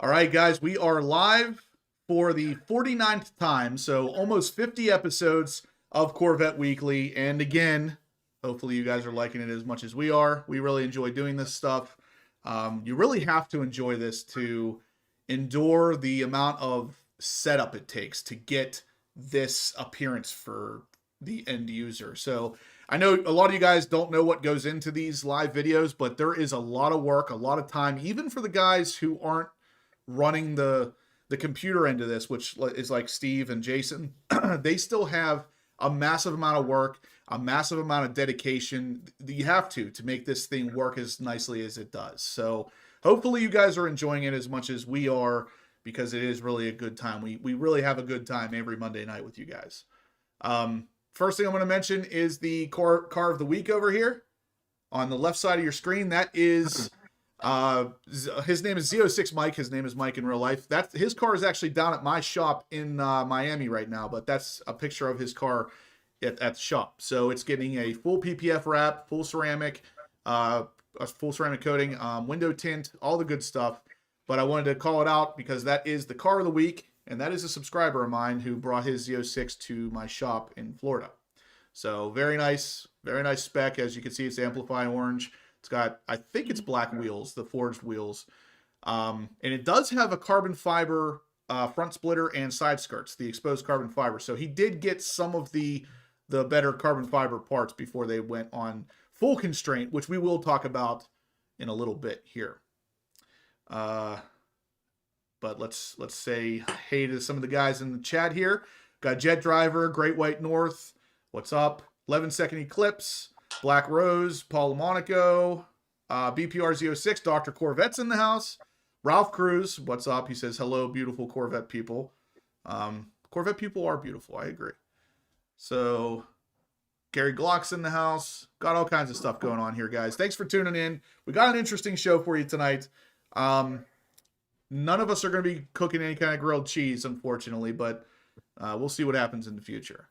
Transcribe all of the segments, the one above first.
All right, guys, we are live for the 49th time, so almost 50 episodes of Corvette Weekly. And again, hopefully you guys are liking it as much as we are. We really enjoy doing this stuff. You really have to enjoy this to endure the amount of setup it takes to get this appearance for the end user. So I know a lot of you guys don't know what goes into these live videos, but there is a lot of work, a lot of time, even for the guys who aren't running the computer end of this, which is like Steve and Jason. They still have a massive amount of work, a massive amount of dedication that you have to make this thing work as nicely as it does. So hopefully you guys are enjoying it as much as we are, because it is really a good time. We really have a good time every Monday night with you guys. First thing I'm going to mention is the car of the week over here on the left side of your screen. That is his name is Z06 Mike. His name is Mike in real life. His car is actually down at my shop in Miami right now, but that's a picture of his car at the shop. So it's getting a full PPF wrap, full ceramic coating, window tint, all the good stuff. But I wanted to call it out because that is the car of the week, and that is a subscriber of mine who brought his Z06 to my shop in Florida. So very nice spec. As you can see, it's Amplify Orange. It's got, I think it's black wheels, the forged wheels. And it does have a carbon fiber front splitter and side skirts, the exposed carbon fiber. So he did get some of the better carbon fiber parts before they went on full constraint, which we will talk about in a little bit here. But let's say hey to some of the guys in the chat here. Got Jet Driver, Great White North, what's up? 11-second Eclipse, Black Rose, Paul Monaco, BPR Z06, Dr. Corvette's in the house. Ralph Cruz, what's up? He says, hello, beautiful Corvette people. Corvette people are beautiful, I agree. So, Gary Glock's in the house. Got all kinds of stuff going on here, guys. Thanks for tuning in. We got an interesting show for you tonight. None of us are going to be cooking any kind of grilled cheese, unfortunately, but we'll see what happens in the future.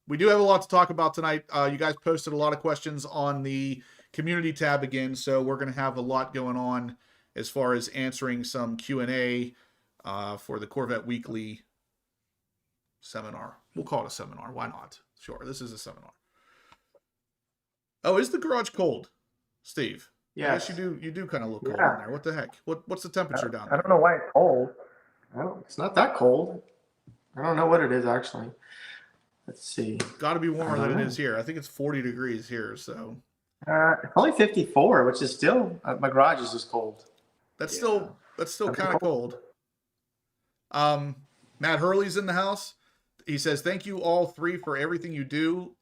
We do have a lot to talk about tonight. You guys posted a lot of questions on the community tab again, so we're going to have a lot going on as far as answering some Q&A for the Corvette Weekly seminar. We'll call it a seminar. Why not? Sure, this is a seminar. Oh, is the garage cold, Steve? Yeah. I guess you do kind of look cold in there. What the heck? What's the temperature down there? I don't know why it's cold. It's not that cold. I don't know what it is actually. Let's see. Got to be warmer than it is here. I think it's 40 degrees here, so. It's only 54, which is still my garage is just cold. That's still kind of cold. Matt Hurley's in the house. He says, "Thank you all three for everything you do.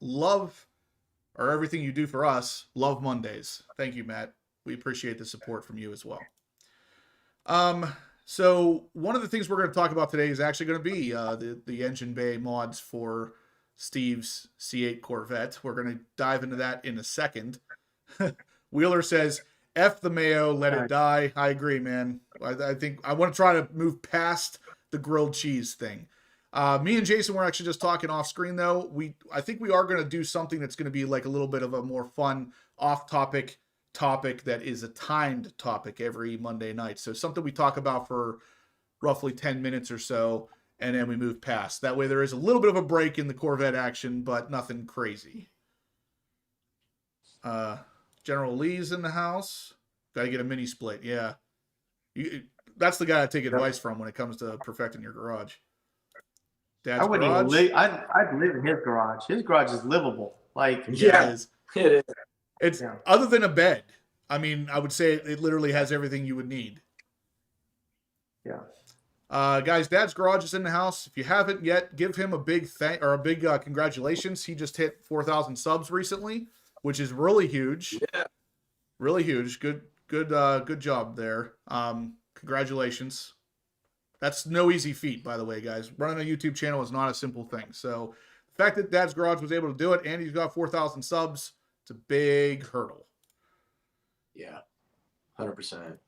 Everything you do for us. Love Mondays." Thank you, Matt. We appreciate the support from you as well. So one of the things we're going to talk about today is actually going to be the engine bay mods for Steve's C8 Corvette. We're going to dive into that in a second. Wheeler says, F the mayo, let it die. I agree, man. I think I want to try to move past the grilled cheese thing. Me and Jason were actually just talking off screen, though. I think we are going to do something that's going to be like a little bit of a more fun off-topic topic that is a timed topic every Monday night. So something we talk about for roughly 10 minutes or so, and then we move past. That way there is a little bit of a break in the Corvette action, but nothing crazy. General Lee's in the house. Got to get a mini split. Yeah. That's the guy I take advice from when it comes to perfecting your garage. Dad's I wouldn't garage. even live. I'd live in his garage. His garage is livable. Like, yeah, it is. It's other than a bed. I mean, I would say it literally has everything you would need. Yeah. Guys, Dad's garage is in the house. If you haven't yet, give him a big congratulations. He just hit 4,000 subs recently, which is really huge. Yeah. Really huge. Good job there. Congratulations. That's no easy feat, by the way, guys. Running a YouTube channel is not a simple thing. So the fact that Dad's garage was able to do it and he's got 4,000 subs, it's a big hurdle. Yeah, 100%.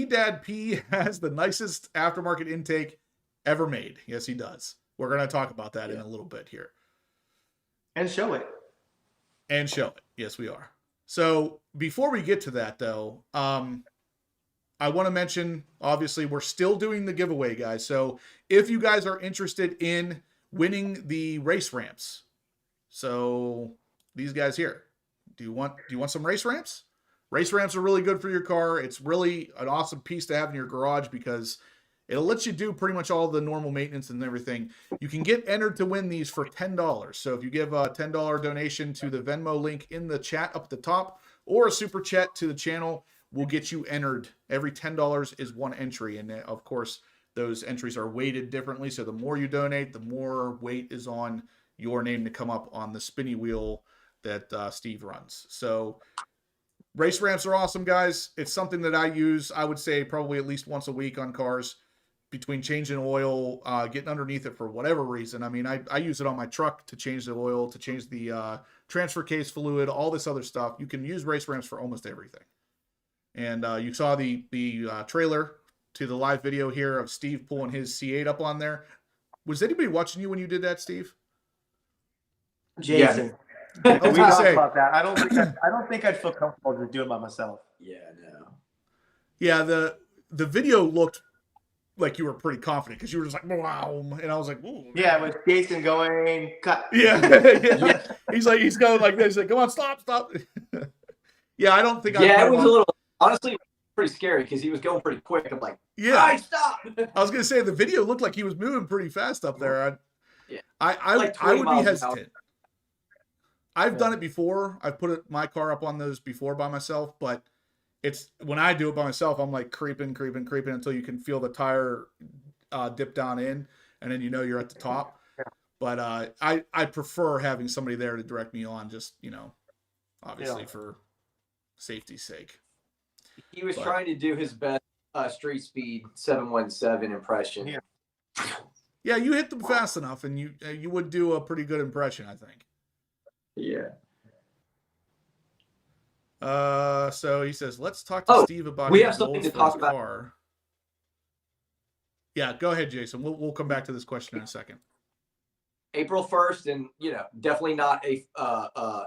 Dad P has the nicest aftermarket intake ever made. Yes, he does. We're going to talk about that in a little bit here. And show it. Yes, we are. So before we get to that, though, I want to mention, obviously, we're still doing the giveaway, guys. So if you guys are interested in winning the race ramps, so these guys here, do you want some race ramps? Race ramps are really good for your car. It's really an awesome piece to have in your garage because it'll let you do pretty much all the normal maintenance and everything. You can get entered to win these for $10. So if you give a $10 donation to the Venmo link in the chat up at the top, or a super chat to the channel, will get you entered. Every $10 is one entry. And of course, those entries are weighted differently. So the more you donate, the more weight is on your name to come up on the spinny wheel that Steve runs. So race ramps are awesome, guys. It's something that I use, I would say, probably at least once a week on cars, between changing oil, getting underneath it for whatever reason. I mean, I use it on my truck to change the oil, to change the transfer case fluid, all this other stuff. You can use race ramps for almost everything. And you saw the trailer to the live video here of Steve pulling his C8 up on there. Was anybody watching you when you did that, Steve? Jason. I was We gonna talked say, about that. I don't think I'd feel comfortable to do it by myself. Yeah, no. yeah, the video looked like you were pretty confident because you were just like, wow, and I was like, ooh. Yeah, with Jason going, cut. Yeah, yeah. He's going like this. He's like, come on, stop. Yeah, I don't think. Yeah, it was a little, honestly, pretty scary because he was going pretty quick. I'm like, yeah, all right, stop. I was gonna say the video looked like he was moving pretty fast up there. I Like I 20 would be miles an hesitant. I've done it before. I've put my car up on those before by myself, but it's when I do it by myself, I'm like creeping until you can feel the tire dip down in, and then you know you're at the top. Yeah. But I prefer having somebody there to direct me on, just obviously for safety's sake. He was trying to do his best street speed 717 impression. Yeah. Yeah, you hit them fast enough, and you would do a pretty good impression, I think. Yeah. So he says, let's talk to Steve about we his have something goals to for his talk about. car. Yeah, go ahead, Jason. We'll come back to this question in a second. April 1st, and definitely not a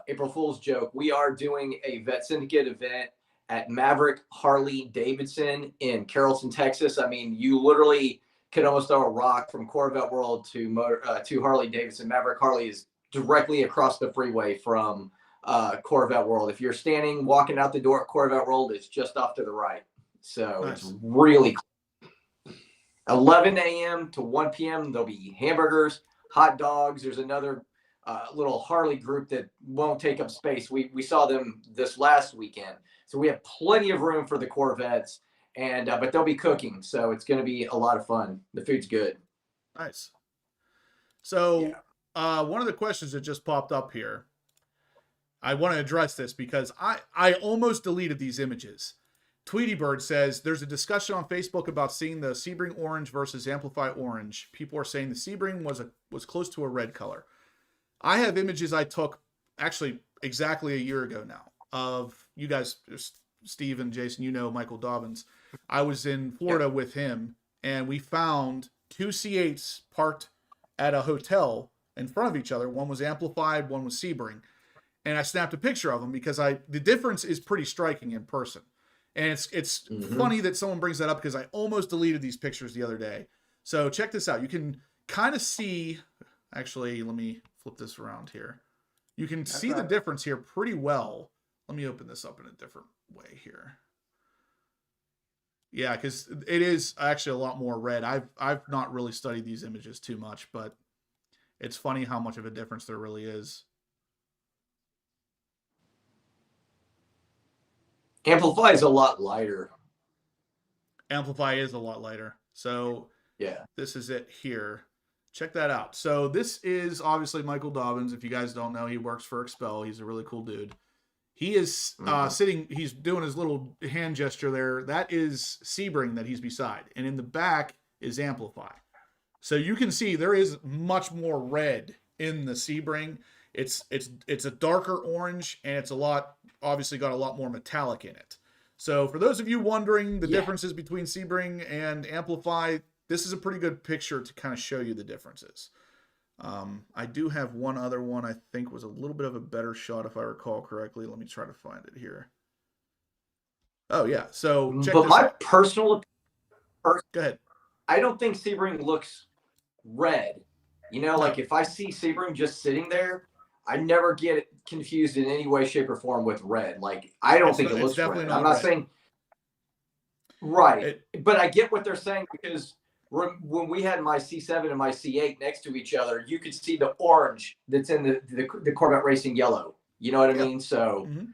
April Fool's joke. We are doing a Vet Syndicate event at Maverick Harley Davidson in Carrollton, Texas. I mean, you literally could almost throw a rock from Corvette World to Harley Davidson. Maverick Harley is directly across the freeway from Corvette World. If you're walking out the door at Corvette World, it's just off to the right. So Nice. It's really close. 11 a.m. to 1 p.m. There'll be hamburgers, hot dogs. There's another little Harley group that won't take up space. We saw them this last weekend. So we have plenty of room for the Corvettes, and but they'll be cooking. So it's going to be a lot of fun. The food's good. Nice. So one of the questions that just popped up here, I want to address this because I almost deleted these images. Tweety Bird says, there's a discussion on Facebook about seeing the Sebring orange versus Amplify orange. People are saying the Sebring was close to a red color. I have images I took actually exactly a year ago now of you guys, Steve and Jason, Michael Dobbins. I was in Florida with him, and we found two C8s parked at a hotel in front of each other. One was Amplified, one was Sebring. And I snapped a picture of them because the difference is pretty striking in person. And it's funny that someone brings that up because I almost deleted these pictures the other day. So check this out. You can kind of see, actually, let me flip this around here. You can see the difference here pretty well. Let me open this up in a different way here. Yeah, because it is actually a lot more red. I've not really studied these images too much, but it's funny how much of a difference there really is. Amplify is a lot lighter. Amplify is a lot lighter. So yeah, this is it here. Check that out. So this is obviously Michael Dobbins. If you guys don't know, he works for Expel. He's a really cool dude. He is sitting, he's doing his little hand gesture there. That is Sebring that he's beside. And in the back is Amplify. So you can see there is much more red in the Sebring. It's a darker orange, and it's obviously got a lot more metallic in it. So for those of you wondering the differences between Sebring and Amplify, this is a pretty good picture to kind of show you the differences. I do have one other one I think was a little bit of a better shot if I recall correctly. Let me try to find it here. Oh yeah. So check But this my out. personal, Go ahead. I don't think Sebring looks red. You know, like No. if I see Sebring just sitting there, I never get it confused in any way, shape, or form with red. Like I don't think it It's looks definitely red. I'm not not red. saying right, It, but I get what they're saying because when we had my C7 and my C8 next to each other, you could see the orange that's in the Corvette Racing Yellow. You know what I yep. mean? So Mm-hmm. Boy,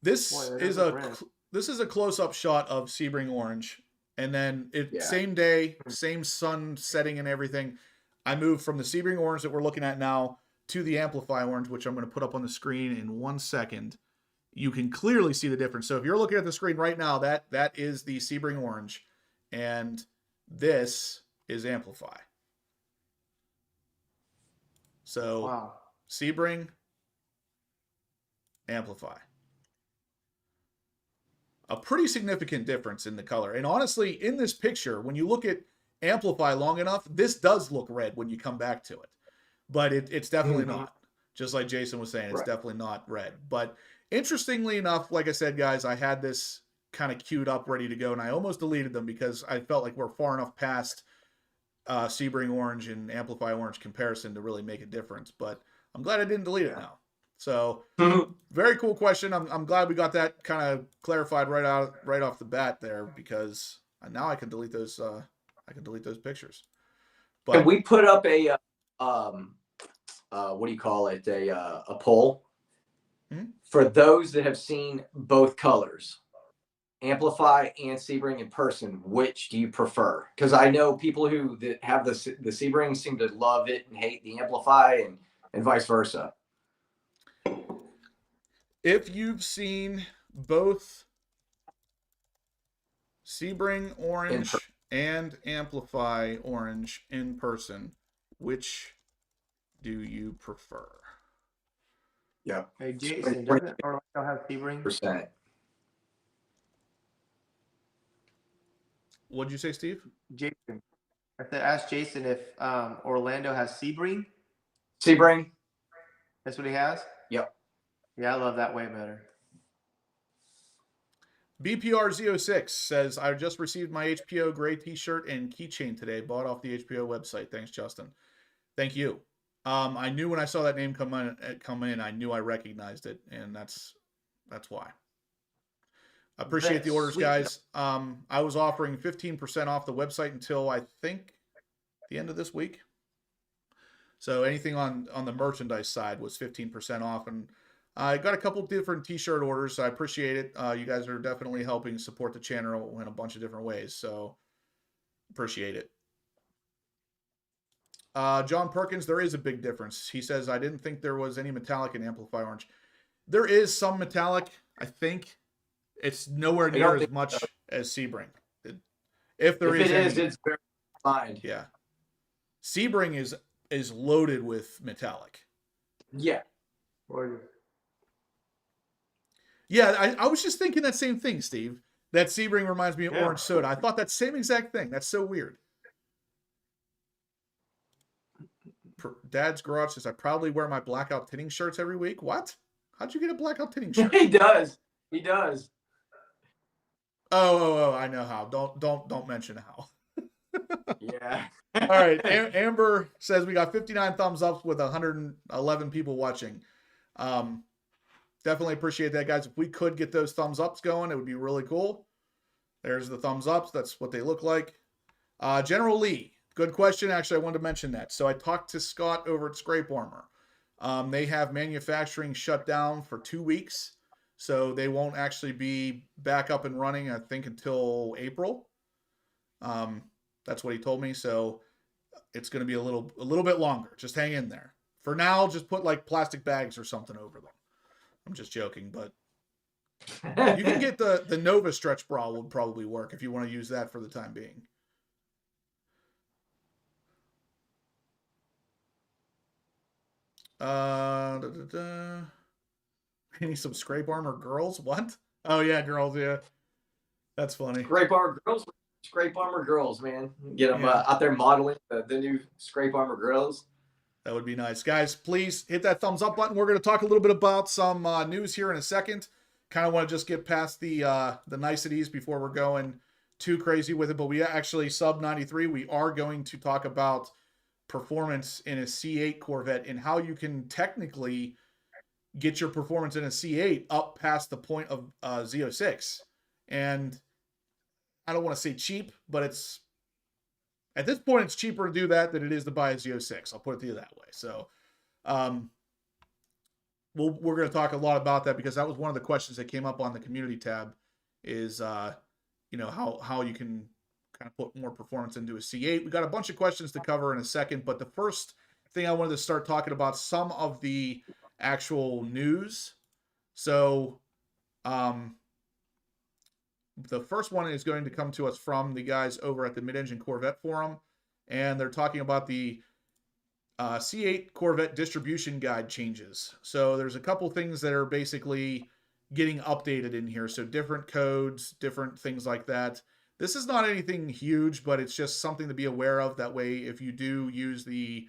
that This does look red. is a close up shot of Sebring orange, and then yeah, same day, same sun setting and everything. I moved from the Sebring orange that we're looking at now to the Amplify orange, which I'm going to put up on the screen in 1 second. You can clearly see the difference. So if you're looking at the screen right now, that is the Sebring orange, and this is Amplify. So Wow. Sebring, Amplify. A pretty significant difference in the color. And honestly, in this picture, when you look at Amplify long enough, this does look red when you come back to it. But it's definitely not. Just like Jason was saying, it's definitely not red. But interestingly enough, like I said, guys, I had this kind of queued up, ready to go, and I almost deleted them because I felt like we're far enough past Sebring orange and Amplify orange comparison to really make a difference. But I'm glad I didn't delete it now. So very cool question. I'm glad we got that kind of clarified right off the bat there, because now I can delete those pictures. But can we put up a what do you call it, a poll for those that have seen both colors, Amplify and Sebring in person? Which do you prefer? Because I know people that have the Sebring seem to love it and hate the Amplify, and vice versa. If you've seen both Sebring orange and Amplify orange in person, which do you prefer? Yeah. Hey, Jason, doesn't Orlando have Sebring? Percent. What'd you say, Steve? Jason. I said, ask Jason if Orlando has Sebring. Sebring? That's what he has? Yep. Yeah, I love that way better. BPR Z06 says, I just received my HPO gray t-shirt and keychain today. Bought off the HPO website. Thanks, Justin. Thank you. I knew when I saw that name come in, I knew I recognized it, and that's why. I appreciate the orders, guys. I was offering 15% off the website until I think the end of this week. So anything on the merchandise side was 15% off, and I got a couple different t-shirt orders. So I appreciate it. You guys are definitely helping support the channel in a bunch of different ways. So appreciate it. John Perkins, there is a big difference. He says, I didn't think there was any metallic in Amplify orange. There is some metallic, I think. It's nowhere near as much as Sebring. If there is any, it's very fine. Yeah. Sebring is loaded with metallic. Yeah. Yeah, I was just thinking that same thing, Steve. That Sebring reminds me of orange soda. I thought that same exact thing. That's so weird. Dad's Garage says, I probably wear my blackout tinting shirts every week. What? How'd you get a blackout tinting shirt? He does. He does. Oh, I know how. Don't mention how. Yeah. All right. Amber says we got 59 thumbs up with 111 people watching. Definitely appreciate that, guys. If we could get those thumbs ups going, it would be really cool. There's the thumbs ups. That's what they look like. General Lee, good question. Actually, I wanted to mention that. So I talked to Scott over at Scrape Armor. They have manufacturing shut down for 2 weeks. So they won't actually be back up and running, I think, until April. That's what he told me. So it's going to be a little bit longer. Just hang in there. For now, just put like plastic bags or something over them. I'm just joking, but you can get the Nova stretch bra would probably work if you want to use that for the time being. Need some Scrape Armor girls? What? Oh yeah, girls. Yeah, that's funny. Scrape Armor girls, man. Get them out there modeling the new Scrape Armor girls. That would be nice. Guys, please hit that thumbs up button. We're going to talk a little bit about some news here in a second. kind of want to just get past the niceties before we're going too crazy with it. But we actually, sub 93, we are going to talk about performance in a C8 Corvette and how you can technically get your performance in a C8 up past the point of Z06. And I don't want to say cheap, but it's at this point it's cheaper to do that than it is to buy a Z06. I'll put it to you that way. So we're going to talk a lot about that because that was one of the questions that came up on the community tab is you know, how you can kind of put more performance into a C8. We got a bunch of questions to cover in a second, but the first thing I wanted to start talking about some of the actual news. So the first one is going to come to us from the guys over at the Mid-Engine Corvette Forum, and they're talking about the C8 Corvette distribution guide changes. So there's a couple things that are basically getting updated in here. So different codes, different things like that. This is not anything huge, but it's just something to be aware of. That way, if you do use the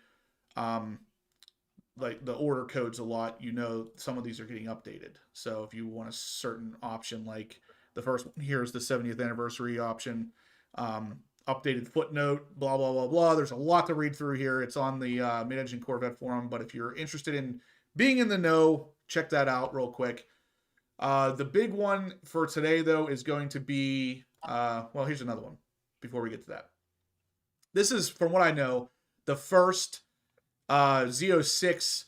like the order codes a lot, you know some of these are getting updated. So if you want a certain option, like the first one here is the 70th anniversary option, updated footnote, blah, blah, blah, blah. There's a lot to read through here. It's on the Mid-Engine Corvette Forum, but if you're interested in being in the know, check that out real quick. The big one for today, though, is going to be, well, here's another one before we get to that. This is, from what I know, the first Z06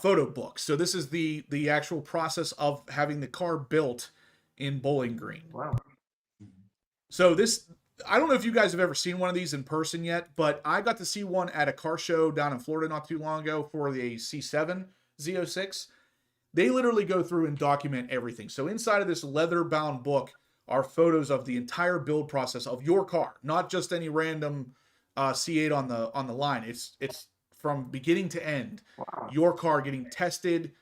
photo book. So this is the actual process of having the car built in Bowling Green. Wow. So this, I don't know if you guys have ever seen one of these in person yet, but I got to see one at a car show down in Florida not too long ago for the C7 Z06. They literally go through and document everything. So inside of this leather-bound book are photos of the entire build process of your car, not just any random C8 on the line. It's from beginning to end. Wow. Your car getting tested,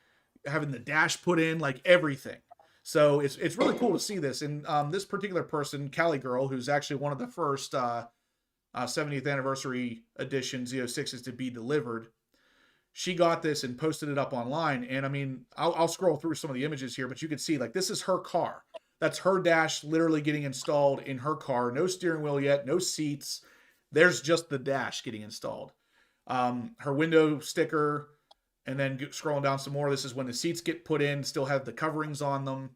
having the dash put in, like everything. So it's really cool to see this. And this particular person, Cali Girl, who's actually one of the first 70th anniversary edition Z06s to be delivered, she got this and posted it up online. And I mean, I'll scroll through some of the images here, but you can see like this is her car. That's her dash literally getting installed in her car. No steering wheel yet, no seats. There's just the dash getting installed. Her window sticker, and then scrolling down some more. This is when the seats get put in, still have the coverings on them.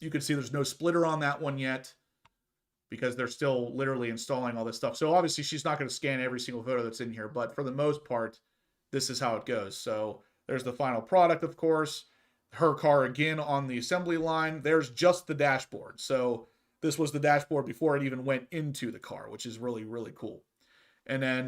You can see there's no splitter on that one yet because they're still literally installing all this stuff. So obviously she's not going to scan every single photo that's in here, but for the most part, this is how it goes. So there's the final product, of course. Her car again on the assembly line. There's just the dashboard. So this was the dashboard before it even went into the car, which is really, really cool. And then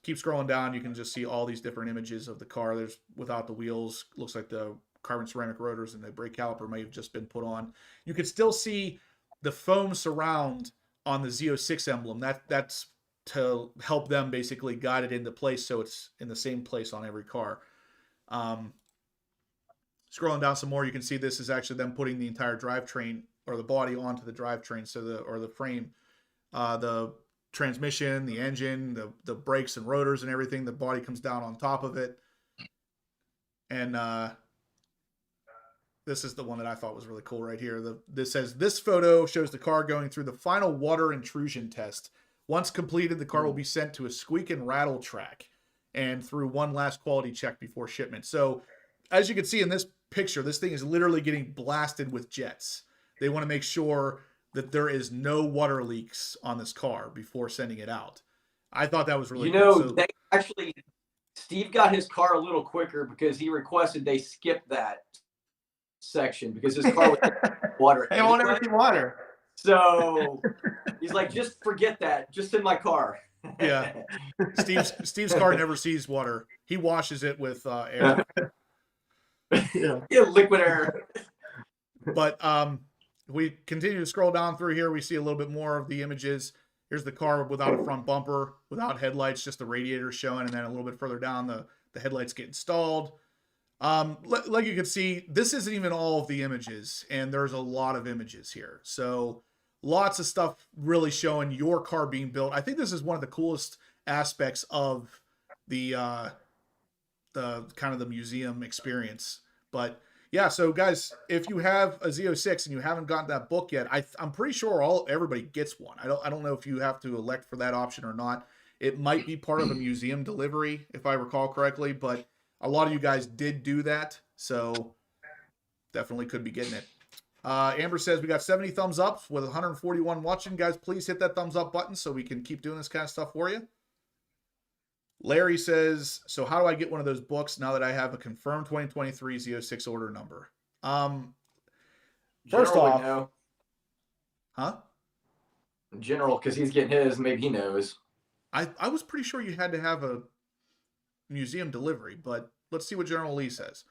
keep scrolling down. You can just see all these different images of the car. There's without the wheels. Looks like the carbon ceramic rotors and the brake caliper may have just been put on. You can still see the foam surround on the Z06 emblem. That's to help them basically guide it into place so it's in the same place on every car. Scrolling down some more, you can see this is actually them putting the entire drivetrain or the body onto the drivetrain. So the frame, the transmission, the engine, the brakes and rotors and everything, the body comes down on top of it. And this is the one that I thought was really cool right here. This says, this photo shows the car going through the final water intrusion test. Once completed, the car will be sent to a squeak and rattle track and through one last quality check before shipment. So as you can see in this picture, this thing is literally getting blasted with jets. They want to make sure that there is no water leaks on this car before sending it out. I thought that was really cool. So, they actually, Steve got his car a little quicker because he requested they skip that section because his car was water. They won't ever see water. So he's like, just forget that. Just in my car. Yeah. Steve's car never sees water. He washes it with air. Yeah, liquid air. But we continue to scroll down through here. We see a little bit more of the images. Here's the car without a front bumper, without headlights, just the radiator showing. And then a little bit further down, the headlights get installed. Like you can see, this isn't even all of the images, and there's a lot of images here. So lots of stuff really showing your car being built. I think this is one of the coolest aspects of the kind of the museum experience. But Yeah, so guys, if you have a Z06 and you haven't gotten that book yet, I'm pretty sure everybody gets one. I don't know if you have to elect for that option or not. It might be part of a museum delivery, if I recall correctly, but a lot of you guys did do that, so definitely could be getting it. Amber says we got 70 thumbs up with 141 watching. Guys, please hit that thumbs up button so we can keep doing this kind of stuff for you. Larry says, so how do I get one of those books now that I have a confirmed 2023 Z06 order number? First General would off, know. huh? General, because he's getting his, maybe he knows. I was pretty sure you had to have a museum delivery, but let's see what General Lee says.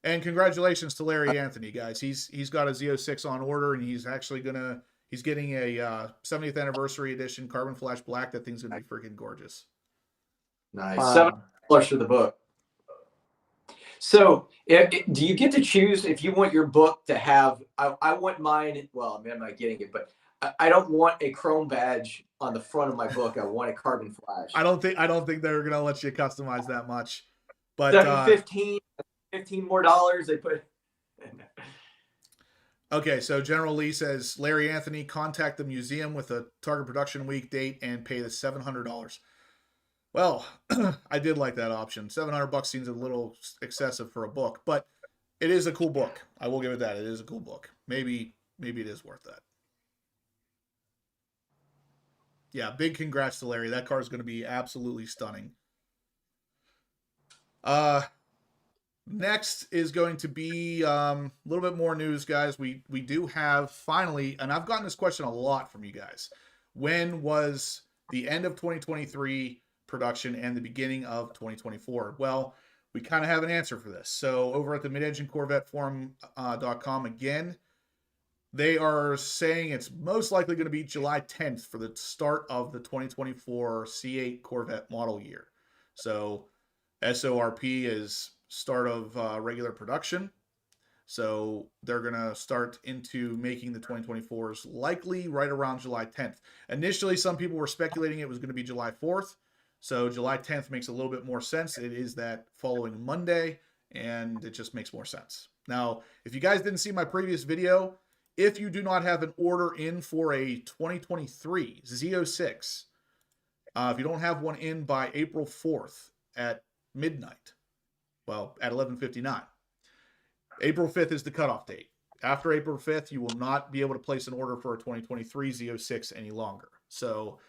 And congratulations to Larry Anthony, guys. He's got a Z06 on order, and he's actually he's getting a 70th anniversary edition carbon flash black. That thing's gonna be freaking gorgeous. Nice. Wow. $7 for the book. So, do you get to choose if you want your book to have? I want mine. Well, I mean, I'm not getting it, but I don't want a chrome badge on the front of my book. I want a carbon flash. I don't think they're gonna let you customize that much. But 15 more dollars. They put. Okay, so General Lee says, Larry Anthony, contact the museum with a target production week date and pay the $700. Well, I did like that option. $700 seems a little excessive for a book, but it is a cool book. I will give it that. It is a cool book. Maybe it is worth that. Yeah, big congrats to Larry. That car is going to be absolutely stunning. Next is going to be a little bit more news, guys. We do have finally, and I've gotten this question a lot from you guys. When was the end of 2023 production and the beginning of 2024? Well, we kind of have an answer for this. So over at the mid-engine Corvette forum.com again, they are saying it's most likely going to be July 10th for the start of the 2024 C8 Corvette model year. So SORP is start of regular production. So they're going to start into making the 2024s likely right around July 10th. Initially, some people were speculating it was going to be July 4th. So July 10th makes a little bit more sense. It is that following Monday, and it just makes more sense. Now, if you guys didn't see my previous video, if you do not have an order in for a 2023 Z06, if you don't have one in by April 4th at midnight, well, at 11:59, April 5th is the cutoff date. After April 5th, you will not be able to place an order for a 2023 Z06 any longer. So,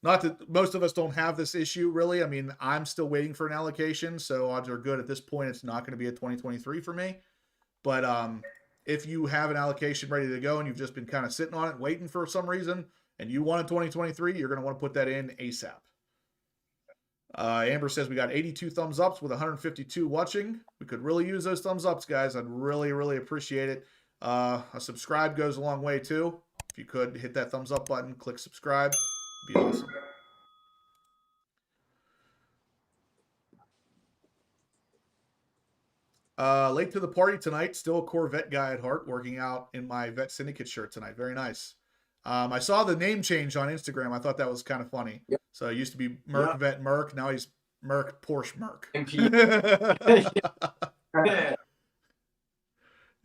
not that most of us don't have this issue, really. I mean, I'm still waiting for an allocation, so odds are good at this point it's not going to be a 2023 for me. But if you have an allocation ready to go and you've just been kind of sitting on it, waiting for some reason, and you want a 2023, you're going to want to put that in ASAP. Amber says we got 82 thumbs ups with 152 watching. We could really use those thumbs ups, guys. I'd really, really appreciate it. A subscribe goes a long way, too. If you could hit that thumbs up button, click subscribe. It'd be awesome. Late to the party tonight. Still a Corvette guy at heart, working out in my Vet Syndicate shirt tonight. Very nice. I saw the name change on Instagram. I thought that was kind of funny. Yep. So it used to be Merc yep. Vet Merc. Now he's Merc Porsche Merc.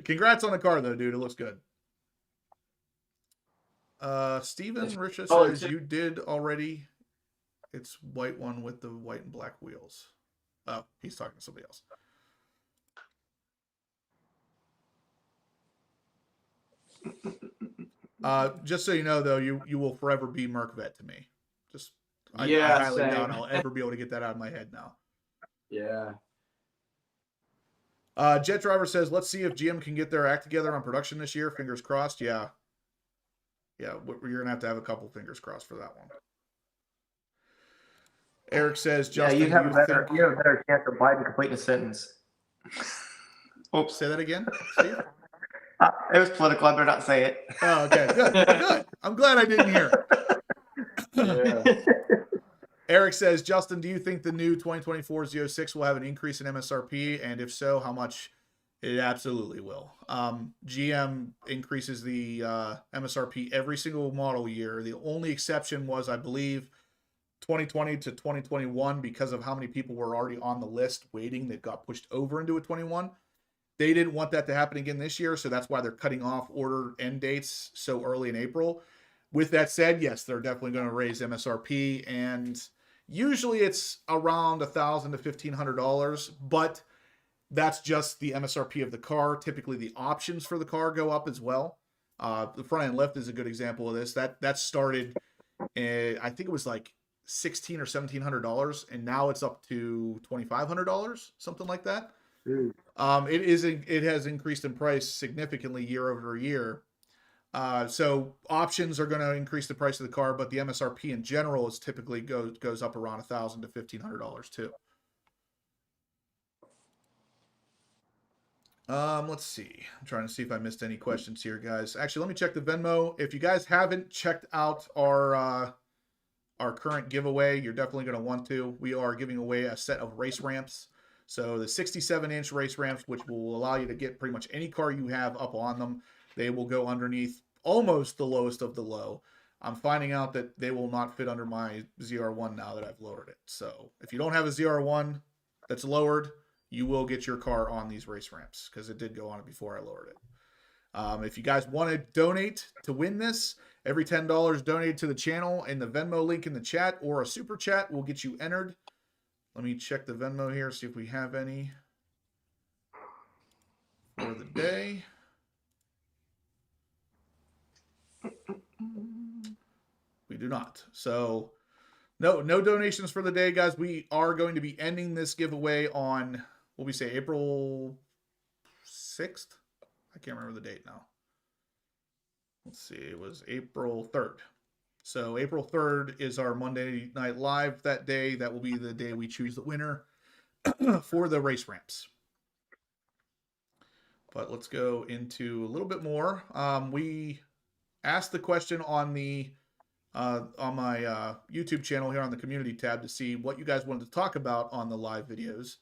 Congrats on the car, though, dude. It looks good. Steven Risha says you did already. It's white one with the white and black wheels. Oh, he's talking to somebody else. Just so you know, though, you will forever be Merc Vet to me. Just I highly doubt I'll ever be able to get that out of my head now. Yeah. Jet Driver says, let's see if GM can get their act together on production this year. Fingers crossed. Yeah. Yeah, you're going to have a couple fingers crossed for that one. Eric says, Justin, you have a better chance of Biden completing a sentence. Oops. Say that again, Steve? It was political. I better not say it. Oh, okay. Good. Good. I'm glad I didn't hear it. Yeah. Eric says, Justin, do you think the new 2024 Z06 will have an increase in MSRP? And if so, how much? It absolutely will. GM increases the MSRP every single model year. The only exception was, I believe, 2020 to 2021 because of how many people were already on the list waiting that got pushed over into a 21. They didn't want that to happen again this year, so that's why they're cutting off order end dates so early in April. With that said, yes, they're definitely going to raise MSRP, and usually it's around $1,000 to $1,500, but that's just the MSRP of the car. Typically, the options for the car go up as well. The front end lift is a good example of this. That started, I think it was like $1,600 or $1,700, and now it's up to $2,500, something like that. It has increased in price significantly year over year. So options are going to increase the price of the car, but the MSRP in general is typically goes up around $1,000 to $1,500 too. Let's see. I'm trying to see if I missed any questions here, guys. Actually, let me check the Venmo. If you guys haven't checked out our current giveaway, you're definitely going to want to. We are giving away a set of race ramps. So the 67-inch race ramps, which will allow you to get pretty much any car you have up on them. They will go underneath almost the lowest of the low. I'm finding out that they will not fit under my ZR1 now that I've lowered it. So if you don't have a ZR1 that's lowered, you will get your car on these race ramps because it did go on it before I lowered it. If you guys want to donate to win this, every $10 donated to the channel and the Venmo link in the chat or a super chat will get you entered. Let me check the Venmo here, see if we have any for the day. We do not. So no donations for the day, guys. We are going to be ending this giveaway on, what we say, April 6th? I can't remember the date now. Let's see. It was April 3rd. So April 3rd is our Monday Night Live that day. That will be the day we choose the winner for the race ramps. But let's go into a little bit more. We asked the question on the on my YouTube channel here on the community tab to see what you guys wanted to talk about on the live videos.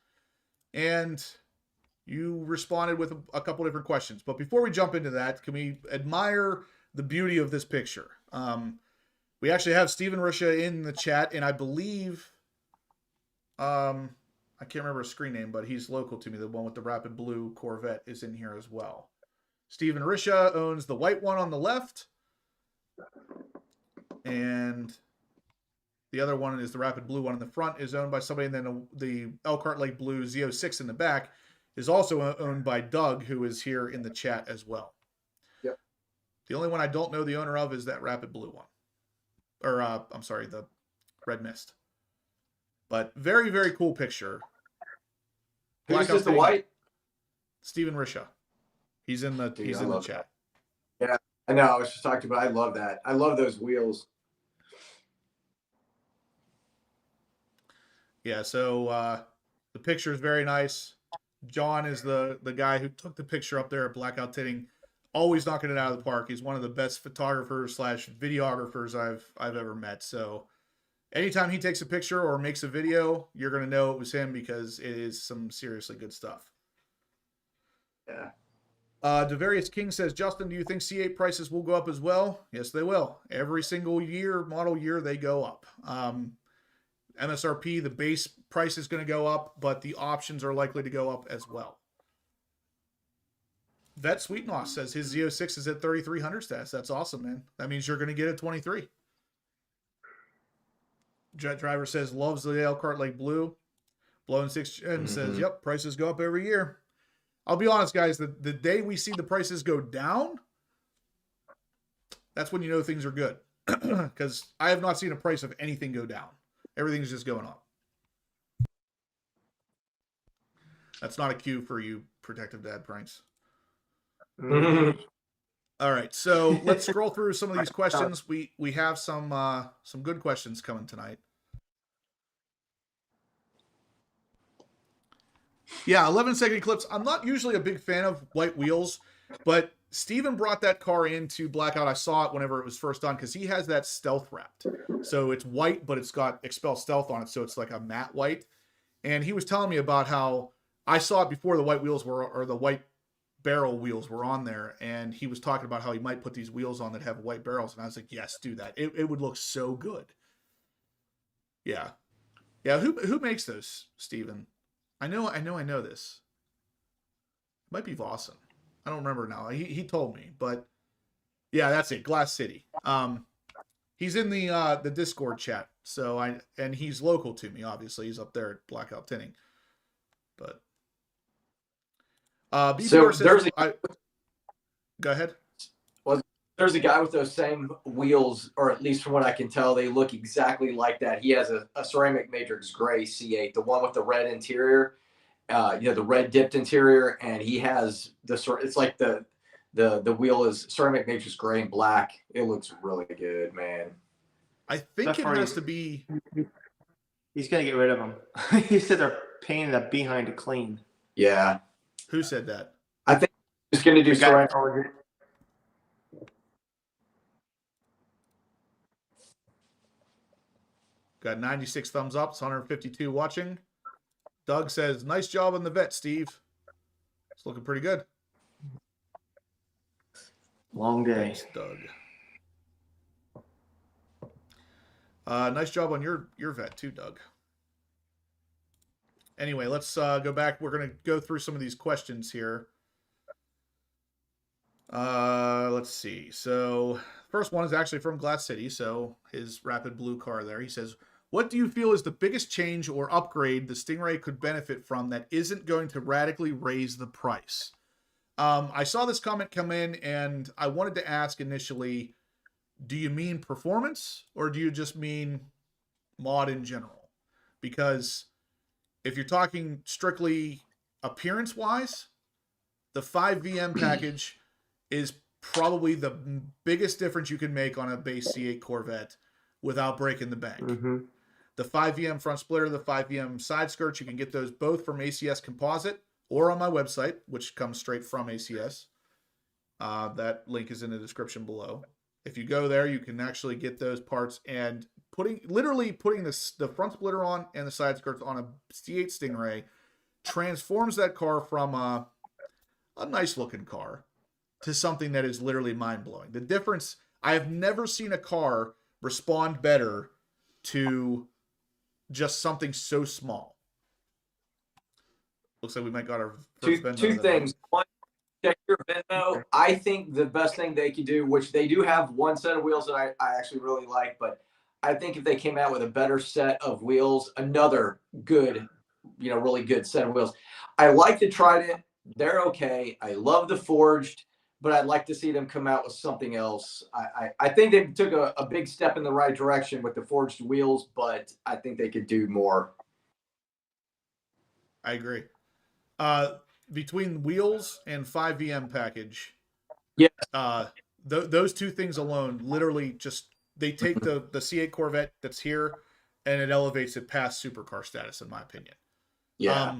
And you responded with a couple different questions. But before we jump into that, can we admire the beauty of this picture? We actually have Steven Risha in the chat, and I believe, I can't remember his screen name, but he's local to me. The one with the rapid blue Corvette is in here as well. Steven Risha owns the white one on the left, and the other one is the rapid blue one in the front is owned by somebody, and then the Elkhart Lake Blue Z06 in the back is also owned by Doug, who is here in the chat as well. Yep. The only one I don't know the owner of is that rapid blue one. Or, I'm sorry, the Red Mist. But very, very cool picture. Who's just the white? Steven Risha. He's in the chat. That. Yeah, I know. I was just talking about. I love that. I love those wheels. Yeah. So the picture is very nice. John is the guy who took the picture up there at Blackout Tinting. Always knocking it out of the park. He's one of the best photographers / videographers I've ever met. So anytime he takes a picture or makes a video, you're going to know it was him because it is some seriously good stuff. Yeah. Devarius King says, Justin, do you think C8 prices will go up as well? Yes, they will. Every single year, model year, they go up. MSRP, the base price is going to go up, but the options are likely to go up as well. Vet Sweetnoss says his Z06 is at 3,300 stats. That's awesome, man. That means you're going to get a 23. Jet Driver says loves the Elkhart Lake Blue. Blowing 6 and says, yep, prices go up every year. I'll be honest, guys, the day we see the prices go down, that's when you know things are good. Because I have not seen a price of anything go down. Everything's just going up. That's not a cue for you protective dad pranks. All right, so let's scroll through some of these questions. We have some good questions coming tonight. Yeah, 11-second clips. I'm not usually a big fan of white wheels, but Steven brought that car into Blackout. I saw it whenever it was first on because he has that stealth wrapped. So it's white, but it's got Expel Stealth on it, so it's like a matte white. And he was telling me about how I saw it before the white wheels were, or the white barrel wheels were on there, and he was talking about how he might put these wheels on that have white barrels, and I was like, yes, do that. It would look so good. Yeah. Who makes those, Steven? I know this. Might be Vossen. I don't remember now. He told me, but yeah, that's it. Glass City. He's in the Discord chat. So and he's local to me. Obviously, he's up there at Blackout Tinting. But So says, go ahead. Well, there's a guy with those same wheels, or at least from what I can tell, they look exactly like that. He has a ceramic matrix gray C8, the one with the red interior, the red dipped interior, and he has it's like the wheel is ceramic matrix gray and black. It looks really good, man. I think it has to be. He's gonna get rid of them. He said they're painting the behind to clean. Yeah. Who said that? I think he's gonna do ceramic. Got 96 thumbs up. It's 152 watching. Doug says, nice job on the vet, Steve. It's looking pretty good. Long day. Thanks, Doug. Nice job on your vet too, Doug. Anyway, let's go back. We're going to go through some of these questions here. Let's see. So first one is actually from Glass City. So his Rapid Blue car there. He says, what do you feel is the biggest change or upgrade the Stingray could benefit from that isn't going to radically raise the price? I saw this comment come in and I wanted to ask initially, do you mean performance or do you just mean mod in general? Because if you're talking strictly appearance wise, the 5VM package is probably the biggest difference you can make on a base C8 Corvette without breaking the bank. Mm-hmm. The 5VM front splitter, the 5VM side skirts, you can get those both from ACS Composite or on my website, which comes straight from ACS. That link is in the description below. If you go there, you can actually get those parts, and literally putting the front splitter on and the side skirts on a C8 Stingray transforms that car from a nice looking car to something that is literally mind-blowing. The difference, I have never seen a car respond better to just something so small. Looks like we might got our first Venmo. Two things. One, check your Venmo. I think the best thing they could do, which they do have one set of wheels that I actually really like, but I think if they came out with a better set of wheels, another good, really good set of wheels. I like the Trident. They're okay. I love the Forged, but I'd like to see them come out with something else. I think they took a big step in the right direction with the Forged wheels, but I think they could do more. I agree. Between wheels and 5VM package, yeah, those two things alone literally just, they take the C8 Corvette that's here and it elevates it past supercar status, in my opinion. Yeah.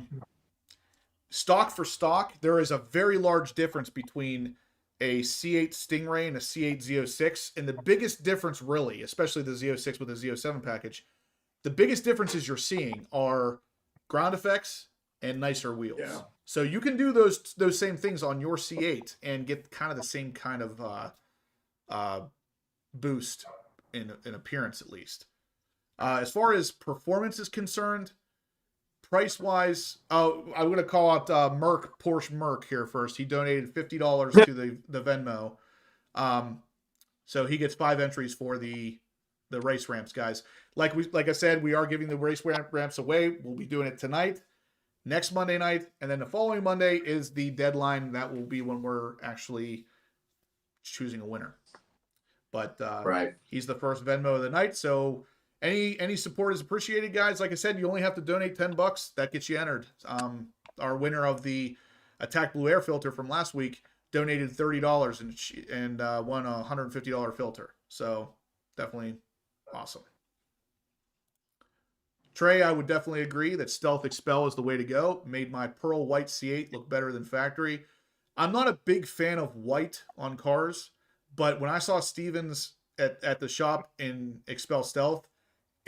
Stock for stock, there is a very large difference between a C8 Stingray and a C8 Z06. And the biggest difference really, especially the Z06 with the Z07 package, the biggest differences you're seeing are ground effects and nicer wheels. Yeah. So you can do those same things on your C8 and get kind of the same kind of boost in appearance, at least. As far as performance is concerned, price wise, I'm going to call out Porsche Merc here first. He donated $50 to the Venmo. So he gets 5 entries for the race ramps, guys. Like I said, we are giving the race ramps away. We'll be doing it tonight, next Monday night, and then the following Monday is the deadline. That will be when we're actually choosing a winner. But right. He's the first Venmo of the night, so any support is appreciated, guys. Like I said, you only have to donate $10. That gets you entered. Our winner of the Attack Blue Air filter from last week donated $30 and won a $150 filter. So definitely awesome. Trey, I would definitely agree that Stealth Expel is the way to go. Made my pearl white C8 look better than factory. I'm not a big fan of white on cars, but when I saw Stevens at the shop in Expel Stealth,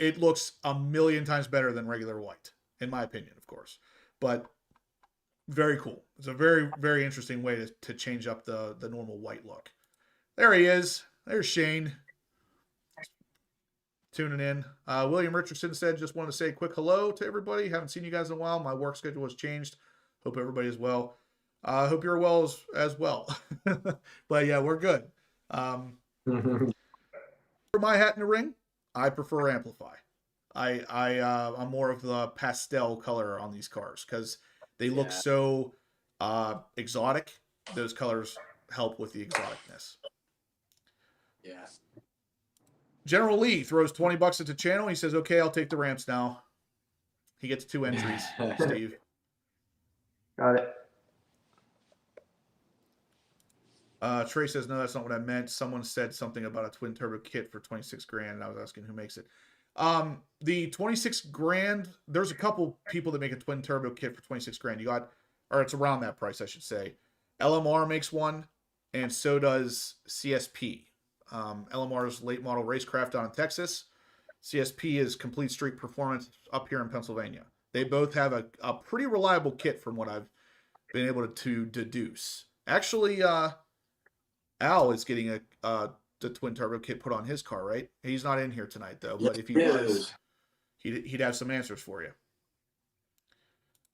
it looks a million times better than regular white, in my opinion, of course. But very cool. It's a very, very interesting way to change up the normal white look. There he is. There's Shane. Tuning in. William Richardson said, just wanted to say a quick hello to everybody. Haven't seen you guys in a while. My work schedule has changed. Hope everybody is well. I hope you're well as well. But yeah, we're good. For my hat in the ring, I prefer Amplify. I'm more of the pastel color on these cars because they look so exotic. Those colors help with the exoticness. Yeah. General Lee throws $20 at the channel. He says, "Okay, I'll take the ramps now." He gets 2 entries. Steve. Got it. Trey says, "No, that's not what I meant. Someone said something about a twin turbo kit for 26 grand, and I was asking who makes it." The 26 grand, there's a couple people that make a twin turbo kit for 26 grand. You got, or it's around that price, I should say. LMR makes one, and so does CSP. LMR's late model racecraft down in Texas. CSP is Complete Street Performance up here in Pennsylvania. They both have a pretty reliable kit from what I've been able to deduce. Actually, Al is getting the twin turbo kit put on his car, right? He's not in here tonight though, but if he was, he'd have some answers for you.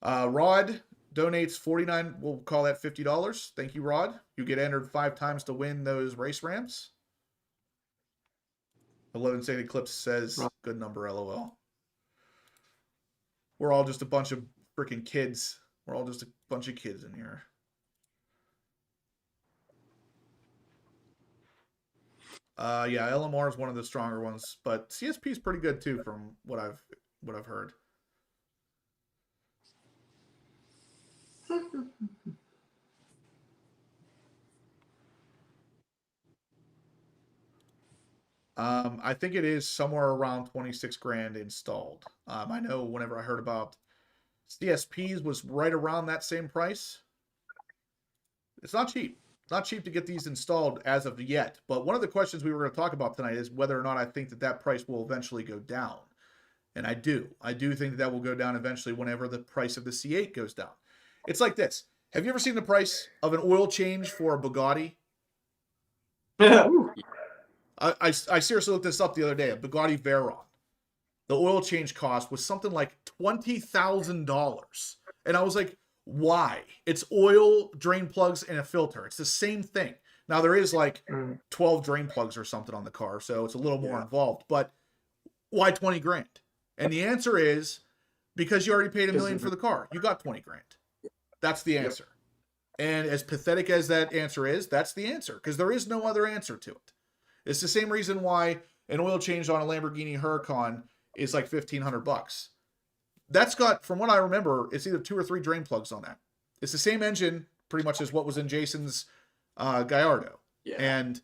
Rod donates 49. We'll call that $50. Thank you, Rod. You get entered 5 times to win those race ramps. 11-second Eclipse says, "Good number, LOL." We're all just a bunch of freaking kids. We're all just a bunch of kids in here. Yeah, LMR is one of the stronger ones, but CSP is pretty good too, from what I've heard. I think it is somewhere around 26 grand installed. I know whenever I heard about CSPs was right around that same price. It's not cheap. It's not cheap to get these installed as of yet. But one of the questions we were going to talk about tonight is whether or not I think that price will eventually go down. And I do. I do think that will go down eventually whenever the price of the C8 goes down. It's like this. Have you ever seen the price of an oil change for a Bugatti? I seriously looked this up the other day. A Bugatti Veyron. The oil change cost was something like $20,000. And I was like, why? It's oil, drain plugs, and a filter. It's the same thing. Now, there is like 12 drain plugs or something on the car, so it's a little more involved. But why 20 grand? And the answer is because you already paid $1 million for the car. You got 20 grand. That's the answer. And as pathetic as that answer is, that's the answer, because there is no other answer to it. It's the same reason why an oil change on a Lamborghini Huracan is like $1,500. That's got, from what I remember, it's either 2 or 3 drain plugs on that. It's the same engine pretty much as what was in Jason's Gallardo. Yeah. And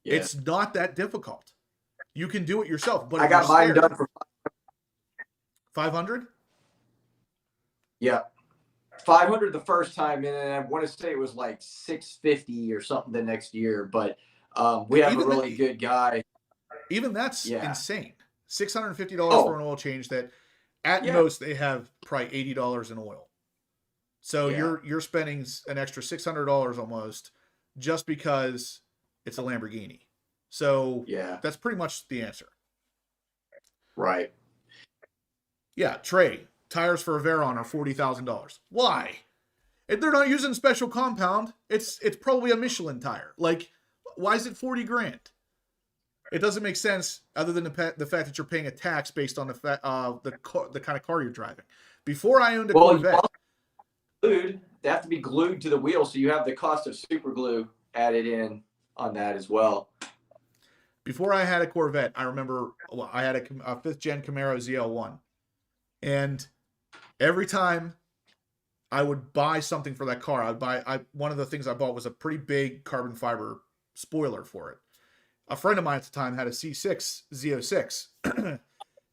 it's not that difficult. You can do it yourself. But I got mine done for 500. Yeah, 500 the first time, and then I want to say it was like 650 or something the next year. But we have a really good guy. Even that's insane. $650 for an oil change that at most they have probably $80 in oil. So you're spending an extra $600 almost just because it's a Lamborghini. So that's pretty much the answer. Right. Yeah, Trey, tires for a Veyron are $40,000. Why? If they're not using special compound, it's probably a Michelin tire. Like, why is it 40 grand? It doesn't make sense other than the fact that you're paying a tax based on the kind of car you're driving. Before I owned a Corvette, they have to be glued to the wheel, so you have the cost of super glue added in on that as well. Before I had a Corvette, I remember I had a 5th gen Camaro ZL1, and every time I would buy something for that car, one of the things I bought was a pretty big carbon fiber spoiler for it. A friend of mine at the time had a C6 Z06,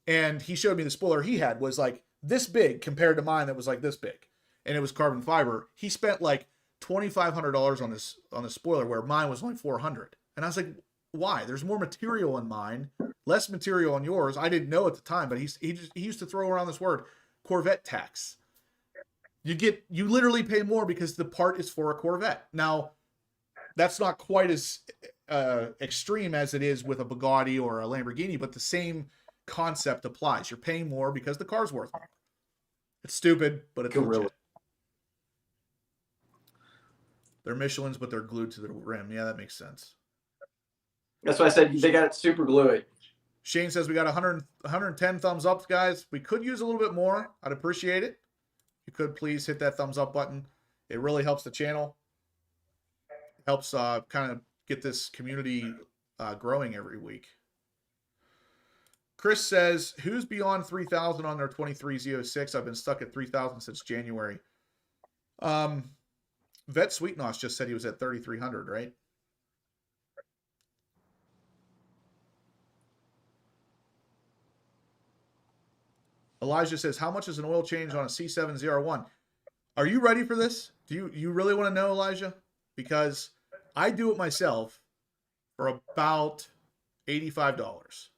and he showed me the spoiler he had was like this big compared to mine that was like this big, and it was carbon fiber. He spent like $2,500 on this spoiler where mine was only $400, and I was like, why? There's more material in mine, less material on yours. I didn't know at the time, but he used to throw around this word, Corvette tax. You literally pay more because the part is for a Corvette. Now, that's not quite as extreme as it is with a Bugatti or a Lamborghini, but the same concept applies. You're paying more because the car's worth more. It's stupid, but it's legit. They're Michelin's, but they're glued to the rim. Yeah, that makes sense. That's why I said they got it super glued. Shane says we got 110 thumbs up, guys. We could use a little bit more. I'd appreciate it. You could please hit that thumbs up button. It really helps the channel. Helps kind of get this community growing every week. Chris says, who's beyond 3,000 on their 23 Z06? I've been stuck at 3,000 since January. Vet Sweetnoss just said he was at 3,300, right? Elijah says, how much is an oil change on a C7 ZR1? Are you ready for this? Do you really want to know, Elijah? Because I do it myself for about $85.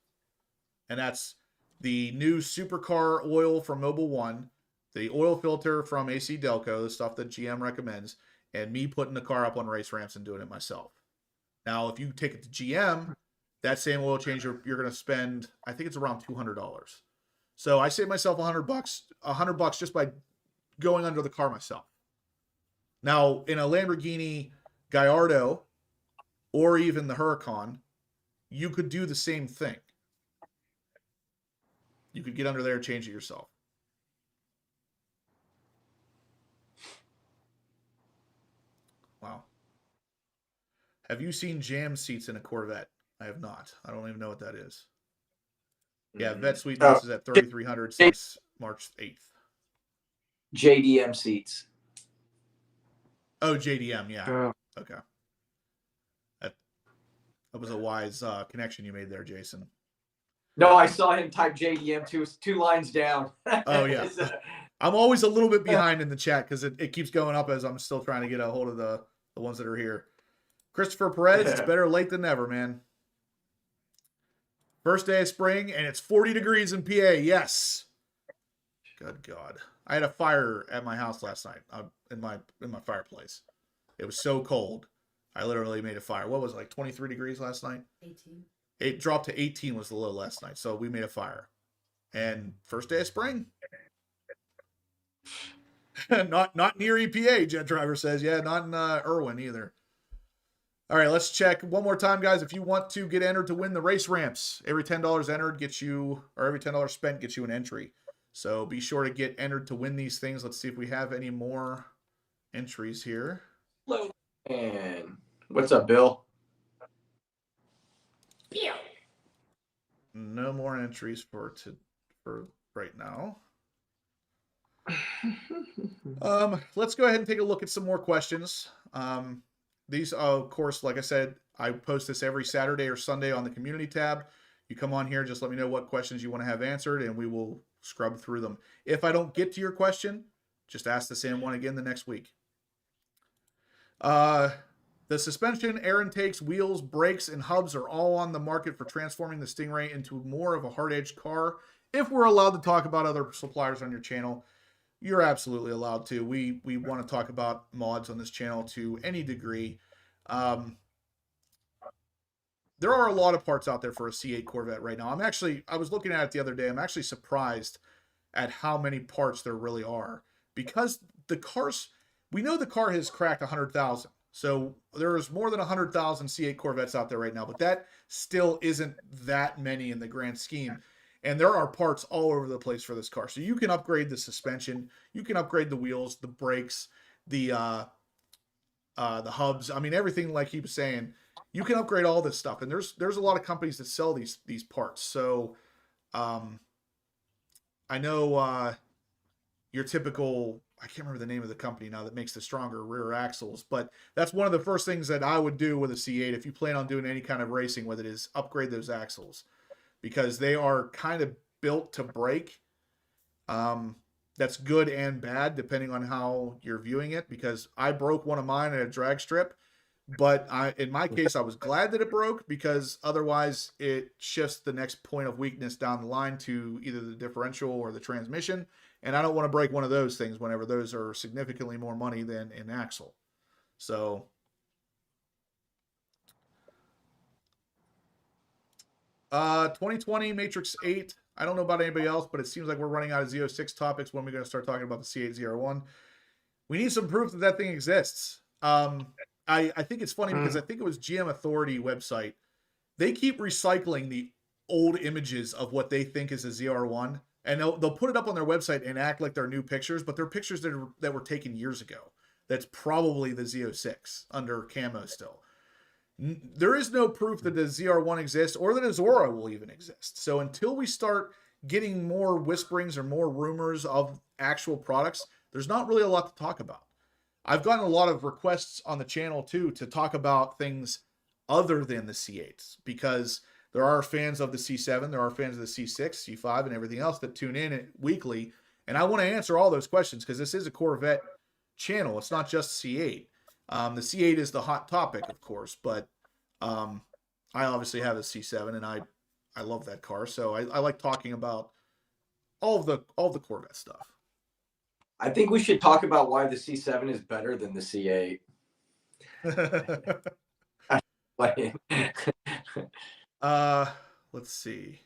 And that's the new supercar oil from Mobil 1, the oil filter from AC Delco, the stuff that GM recommends, and me putting the car up on race ramps and doing it myself. Now, if you take it to GM, that same oil change, you're going to spend, I think it's around $200. So I save myself $100 just by going under the car myself. Now, in a Lamborghini Gallardo or even the Huracan, you could do the same thing. You could get under there and change it yourself. Wow. Have you seen jam seats in a Corvette? I have not. I don't even know what that is. Yeah, Vet Sweetness is at 3,300 since March 8th. JDM seats. Oh, JDM, yeah. Oh. Okay. That was a wise connection you made there, Jason. No, I saw him type JDM two lines down. Oh, yeah. I'm always a little bit behind in the chat because it keeps going up as I'm still trying to get a hold of the ones that are here. Christopher Perez, it's better late than never, man. First day of spring, and it's 40 degrees in PA. Yes. Good God. I had a fire at my house last night in my fireplace. It was so cold. I literally made a fire. What was it, like 23 degrees last night? 18. It dropped to 18 was the low last night. So we made a fire. And first day of spring. not near EPA, Jet Driver says. Yeah, not in Irwin either. All right, let's check one more time, guys. If you want to get entered to win the race ramps, every $10 entered gets you, or every $10 spent gets you an entry. So be sure to get entered to win these things. Let's see if we have any more entries here. Hello. And what's up, Bill? No more entries for right now. Let's go ahead and take a look at some more questions. These, of course, like I said, I post this every Saturday or Sunday on the community tab. You come on here, just let me know what questions you want to have answered, and we will scrub through them. If I don't get to your question, just ask the same one again the next week. The suspension, air intakes, wheels, brakes, and hubs are all on the market for transforming the Stingray into more of a hard-edged car. If we're allowed to talk about other suppliers on your channel, you're absolutely allowed to. We want to talk about mods on this channel to any degree. There are a lot of parts out there for a C8 Corvette right now. I was looking at it the other day. I'm actually surprised at how many parts there really are, because we know the car has cracked 100,000. So there's more than 100,000 C8 Corvettes out there right now, but that still isn't that many in the grand scheme. And there are parts all over the place for this car. So you can upgrade the suspension, you can upgrade the wheels, the brakes, the hubs. I mean, everything, like he was saying, you can upgrade all this stuff. And there's a lot of companies that sell these parts. So I know your typical, I can't remember the name of the company now that makes the stronger rear axles, but that's one of the first things that I would do with a C8 if you plan on doing any kind of racing with it, is upgrade those axles, because they are kind of built to break. That's good and bad depending on how you're viewing it, because I broke one of mine at a drag strip, but in my case, I was glad that it broke, because otherwise it shifts the next point of weakness down the line to either the differential or the transmission. And I don't want to break one of those things whenever those are significantly more money than an axle. So 2020 Matrix 8. I don't know about anybody else, but it seems like we're running out of Z06 topics. When we're going to start talking about the C8 ZR1. We need some proof that that thing exists. I think it's funny because I think it was GM Authority website. They keep recycling the old images of what they think is a ZR1, and they'll put it up on their website and act like they're new pictures, but they're pictures that were taken years ago. That's probably the Z06 under camo still. There is no proof that the ZR1 exists or that a Zora will even exist. So until we start getting more whisperings or more rumors of actual products, there's not really a lot to talk about. I've gotten a lot of requests on the channel too to talk about things other than the C8s, because there are fans of the C7, there are fans of the C6, C5, and everything else that tune in weekly. And I want to answer all those questions because this is a Corvette channel. It's not just C8. The C8 is the hot topic, of course, but I obviously have a C7 and I love that car. So I like talking about all the Corvette stuff. I think we should talk about why the C7 is better than the C8. Let's see.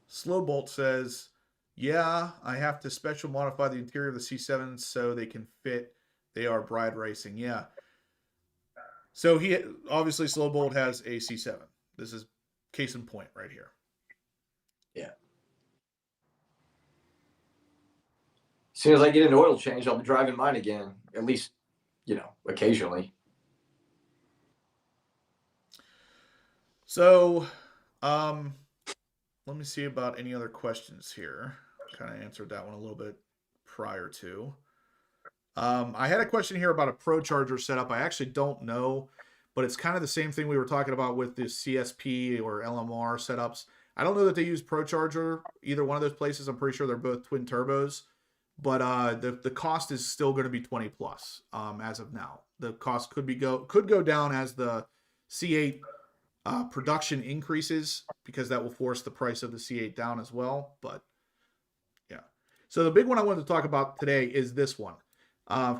Slow Bolt says, yeah, I have to special modify the interior of the C7 so they can fit. They are bride racing. Yeah. So he obviously Slow Bolt has a C7. This is case in point right here. Yeah. As soon as I get an oil change, I'll be driving mine again, at least, occasionally. So, let me see about any other questions here. Kind of answered that one a little bit prior to. I had a question here about a Pro Charger setup. I actually don't know, but it's kind of the same thing we were talking about with the CSP or LMR setups. I don't know that they use Pro Charger, either one of those places. I'm pretty sure they're both twin turbos, but the cost is still going to be 20 plus as of now. The cost could go down as the C8 production increases, because that will force the price of the C8 down as well. But yeah, so the big one I wanted to talk about today is this one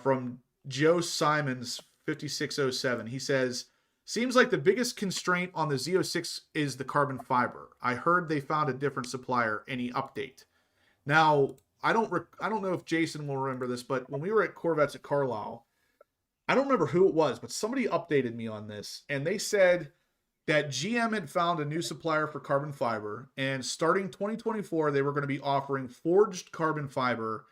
from Joe Simons 5607. He says, seems like the biggest constraint on the Z06 is the carbon fiber. I heard they found a different supplier. Any update? Now, I don't know if Jason will remember this, but when we were at Corvettes at Carlisle, I don't remember who it was, but somebody updated me on this, and they said that GM had found a new supplier for carbon fiber, and starting 2024, they were going to be offering forged carbon fiber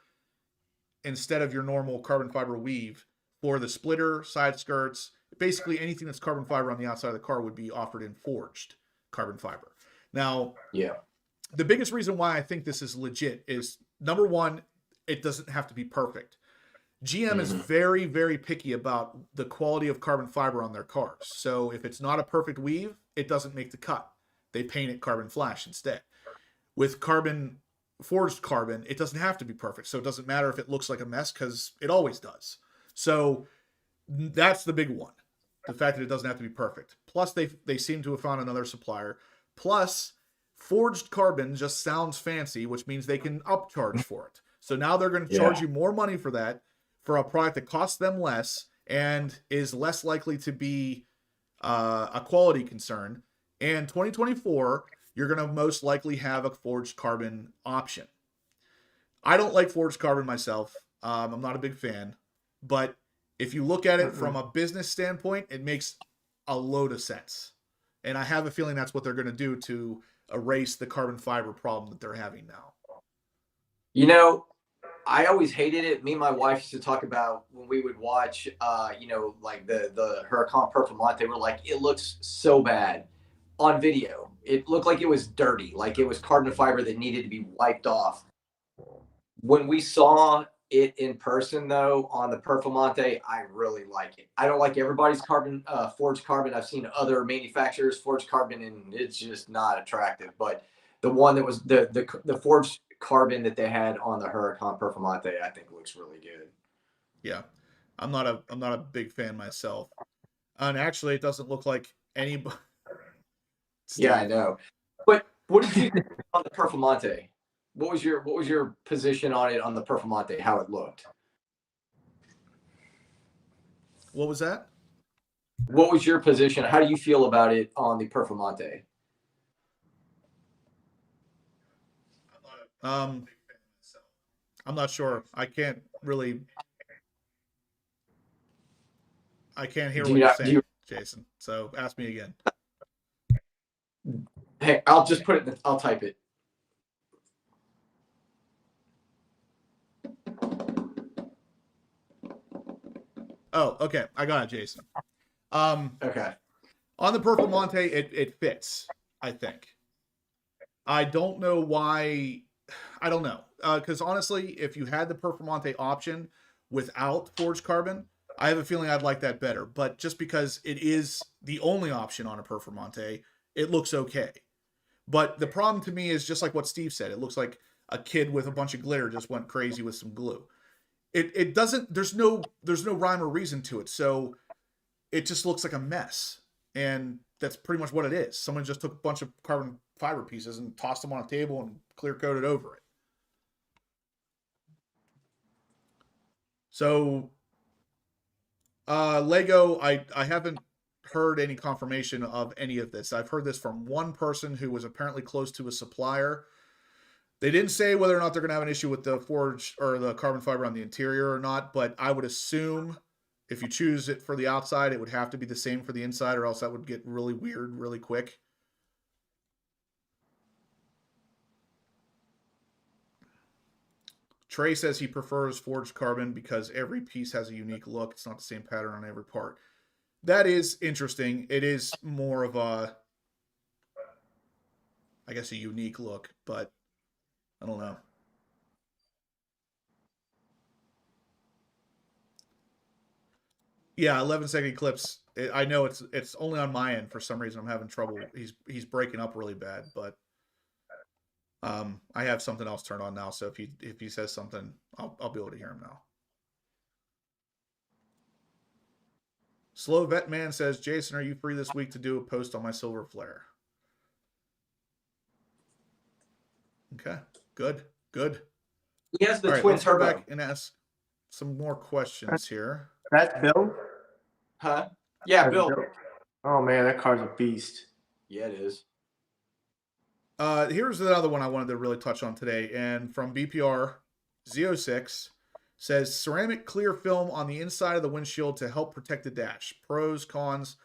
instead of your normal carbon fiber weave for the splitter, side skirts, basically anything that's carbon fiber on the outside of the car would be offered in forged carbon fiber. Now, yeah, the biggest reason why I think this is legit is, number one, it doesn't have to be perfect. GM is very, very picky about the quality of carbon fiber on their cars. So if it's not a perfect weave, it doesn't make the cut. They paint it carbon flash instead. With forged carbon, it doesn't have to be perfect. So it doesn't matter if it looks like a mess, because it always does. So that's the big one. The fact that it doesn't have to be perfect. Plus, they seem to have found another supplier. Plus, forged carbon just sounds fancy, which means they can upcharge for it. So now they're going to charge you more money for that, for a product that costs them less and is less likely to be a quality concern. And 2024, you're going to most likely have a forged carbon option. I don't like forged carbon myself. I'm not a big fan. But if you look at it from a business standpoint, it makes a load of sense. And I have a feeling that's what they're going to do to erase the carbon fiber problem that they're having now. I always hated it. Me and my wife used to talk about when we would watch, like the Huracan Performante. We're like, it looks so bad on video. It looked like it was dirty, like it was carbon fiber that needed to be wiped off. When we saw it in person, though, on the Performante, I really like it. I don't like everybody's forged carbon. I've seen other manufacturers forged carbon, and it's just not attractive. But the one that was the forged carbon that they had on the Huracan Performante, I think looks really good. Yeah, I'm not a big fan myself, and actually, it doesn't look like anybody. Yeah, I know. But what did you think on the Performante? What was your position on it on the Performante? How it looked? What was that? What was your position? How do you feel about it on the Performante? I'm not sure. I can't really. I can't hear Do what you you're not- do saying, you- Jason. So ask me again. Hey, I'll just put it. I'll type it. Oh, okay. I got it, Jason. Okay. On the Performante, it fits, I think. I don't know why. I don't know. Because honestly, if you had the Performante option without forged carbon, I have a feeling I'd like that better. But just because it is the only option on a Performante, it looks okay. But the problem to me is just like what Steve said. It looks like a kid with a bunch of glitter just went crazy with some glue. It doesn't. There's no rhyme or reason to it. So it just looks like a mess. And that's pretty much what it is. Someone just took a bunch of carbon fiber pieces and tossed them on a table and clear coated over it. So Lego, I haven't heard any confirmation of any of this. I've heard this from one person who was apparently close to a supplier. They didn't say whether or not they're going to have an issue with the forge or the carbon fiber on the interior or not, but I would assume if you choose it for the outside, it would have to be the same for the inside, or else that would get really weird really quick. Trey says he prefers forged carbon because every piece has a unique look. It's not the same pattern on every part. That is interesting. It is more of a, I guess, a unique look, but I don't know. Yeah, 11-second clips. I know it's only on my end for some reason. I'm having trouble. He's breaking up really bad, but I have something else turned on now. So if he says something, I'll be able to hear him now. Slow Vet Man says, Jason, are you free this week to do a post on my silver flare? Okay, good. He has the All right, twin let's go turbo. back and ask some more questions here. That's Bill? Huh? Yeah, That's Bill. Oh man, that car's a beast. Yeah, it is. Here's another one I wanted to really touch on today, and from BPR Z06 says ceramic clear film on the inside of the windshield to help protect the dash. Pros, cons.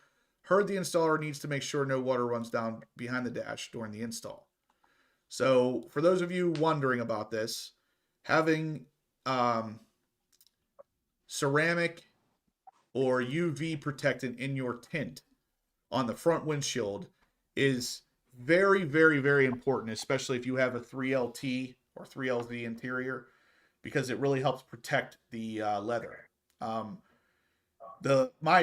Heard the installer needs to make sure no water runs down behind the dash during the install. So for those of you wondering about this, having ceramic or UV protectant in your tint on the front windshield is very, very, very important, especially if you have a 3LT or 3LZ interior, because it really helps protect the leather. My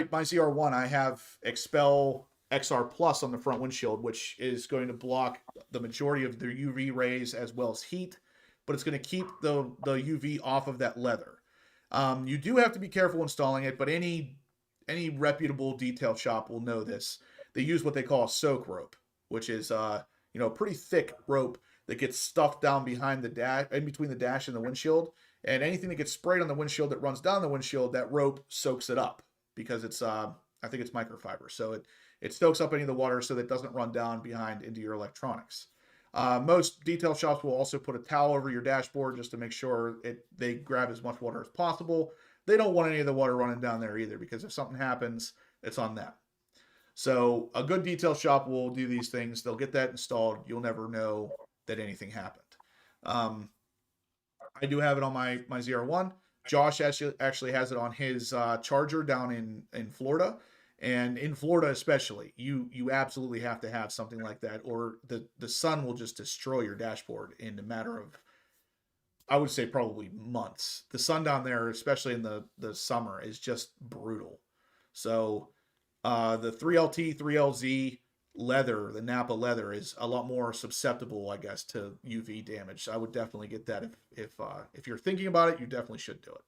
ZR1, I have Expel XR Plus on the front windshield, which is going to block the majority of the UV rays as well as heat, but it's going to keep the UV off of that leather. You do have to be careful installing it, but any reputable detail shop will know this. They use what they call a soak rope, which is a pretty thick rope that gets stuffed down behind the dash, in between the dash and the windshield. And anything that gets sprayed on the windshield that runs down the windshield, that rope soaks it up because it's I think it's microfiber. So it soaks up any of the water so that it doesn't run down behind into your electronics. Most detail shops will also put a towel over your dashboard just to make sure they grab as much water as possible. They don't want any of the water running down there either, because if something happens, it's on them. So a good detail shop will do these things. They'll get that installed. You'll never know that anything happened. I do have it on my ZR1. Josh actually has it on his Charger down in Florida. And in Florida especially, you absolutely have to have something like that, or the sun will just destroy your dashboard in a matter of, I would say, probably months. The sun down there, especially in the summer, is just brutal. So the 3LT, 3LZ leather, the Napa leather, is a lot more susceptible, I guess, to UV damage. I would definitely get that if you're thinking about it. You definitely should do it.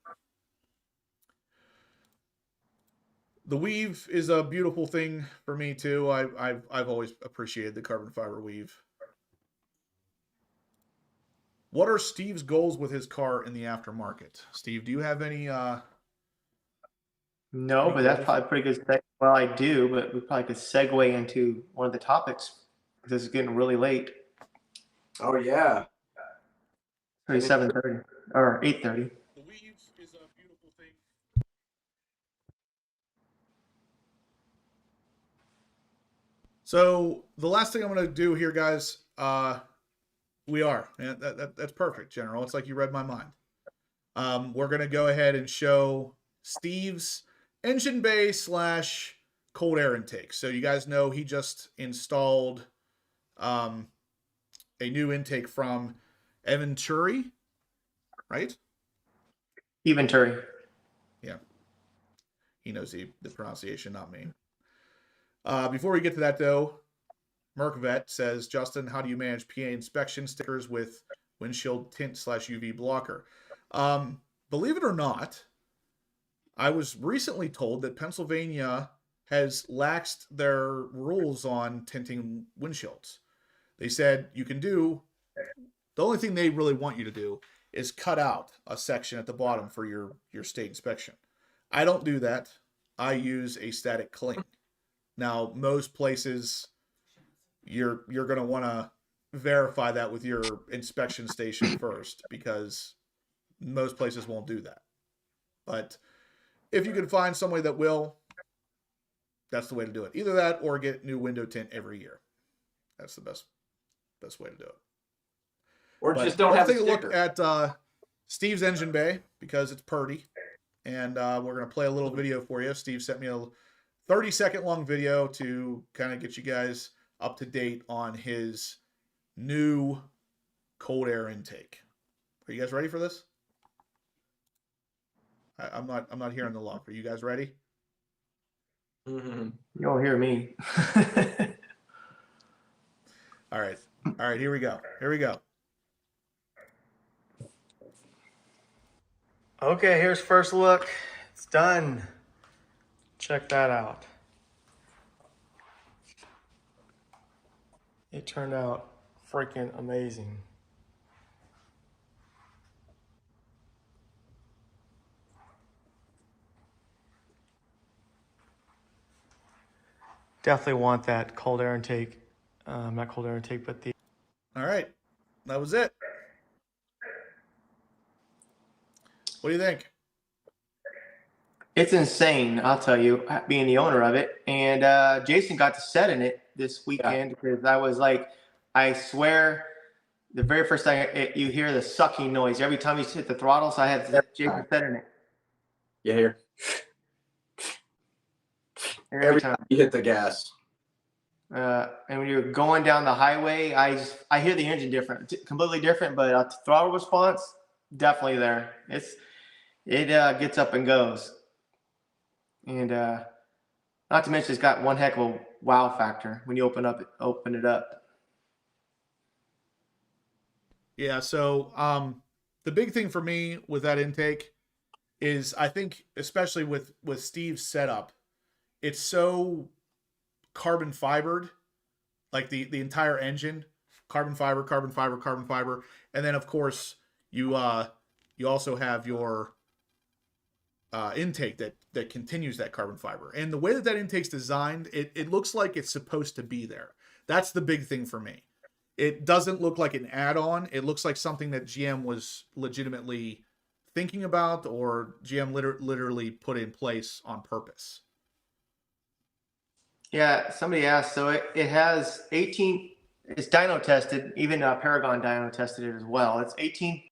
The weave is a beautiful thing for me too. I've always appreciated the carbon fiber weave. What are Steve's goals with his car in the aftermarket? Steve, do you have any? No, but that's probably a pretty good. Well, I do, but we probably could segue into one of the topics because it's getting really late. Oh yeah. 7:30 or 8:30. The weave is a beautiful thing. So the last thing I'm going to do here, guys, we are. Yeah, that's perfect, General. It's like you read my mind. We're going to go ahead and show Steve's engine bay / cold air intake. So you guys know he just installed a new intake from EVERYTHING, right? Eventuri. Yeah. He knows the pronunciation, not me. Before we get to that, though, Murrysville says, Justin, how do you manage PA inspection stickers with windshield tint / UV blocker? Believe it or not, I was recently told that Pennsylvania has laxed their rules on tinting windshields. They said you can do, the only thing they really want you to do is cut out a section at the bottom for your state inspection. I don't do that. I use a static cling. Now, most places, you're going to want to verify that with your inspection station first, because most places won't do that. But if you can find somebody that will, that's the way to do it. Either that or get new window tint every year. That's the best way to do it. Or But just don't have a take a sticker. look at Steve's engine bay, because it's purty. And we're going to play a little video for you. Steve sent me a 30-second long video to kind of get you guys up to date on his new cold air intake. Are you guys ready for this? I'm not hearing the love. Are you guys ready? Mm-hmm. You don't hear me. All right. Here we go. Okay, here's first look. It's done. Check that out. It turned out freaking amazing. Definitely want that cold air intake. Not cold air intake, but the... All right. That was it. What do you think? It's insane, I'll tell you, being the owner of it. And Jason got to set in it this weekend because I was like, I swear, the very first time you hear the sucking noise every time you hit the throttle. So I had Jason set in it. Yeah, here. Every time. You hit the gas. And when you're going down the highway, I hear the engine different, completely different, but throttle response definitely there. It gets up and goes, and not to mention it's got one heck of a wow factor when you open it up. Yeah. So the big thing for me with that intake is, I think, especially with Steve's setup, it's so carbon fibered, like the entire engine, carbon fiber, and then of course you also have your intake that continues that carbon fiber. And the way that intake's designed, it looks like it's supposed to be there. That's the big thing for me. It doesn't look like an add-on. It looks like something that GM was legitimately thinking about, or GM literally put in place on purpose. Yeah, somebody asked. So it has 18. It's dyno tested. Even Paragon dyno tested it as well. It's 18.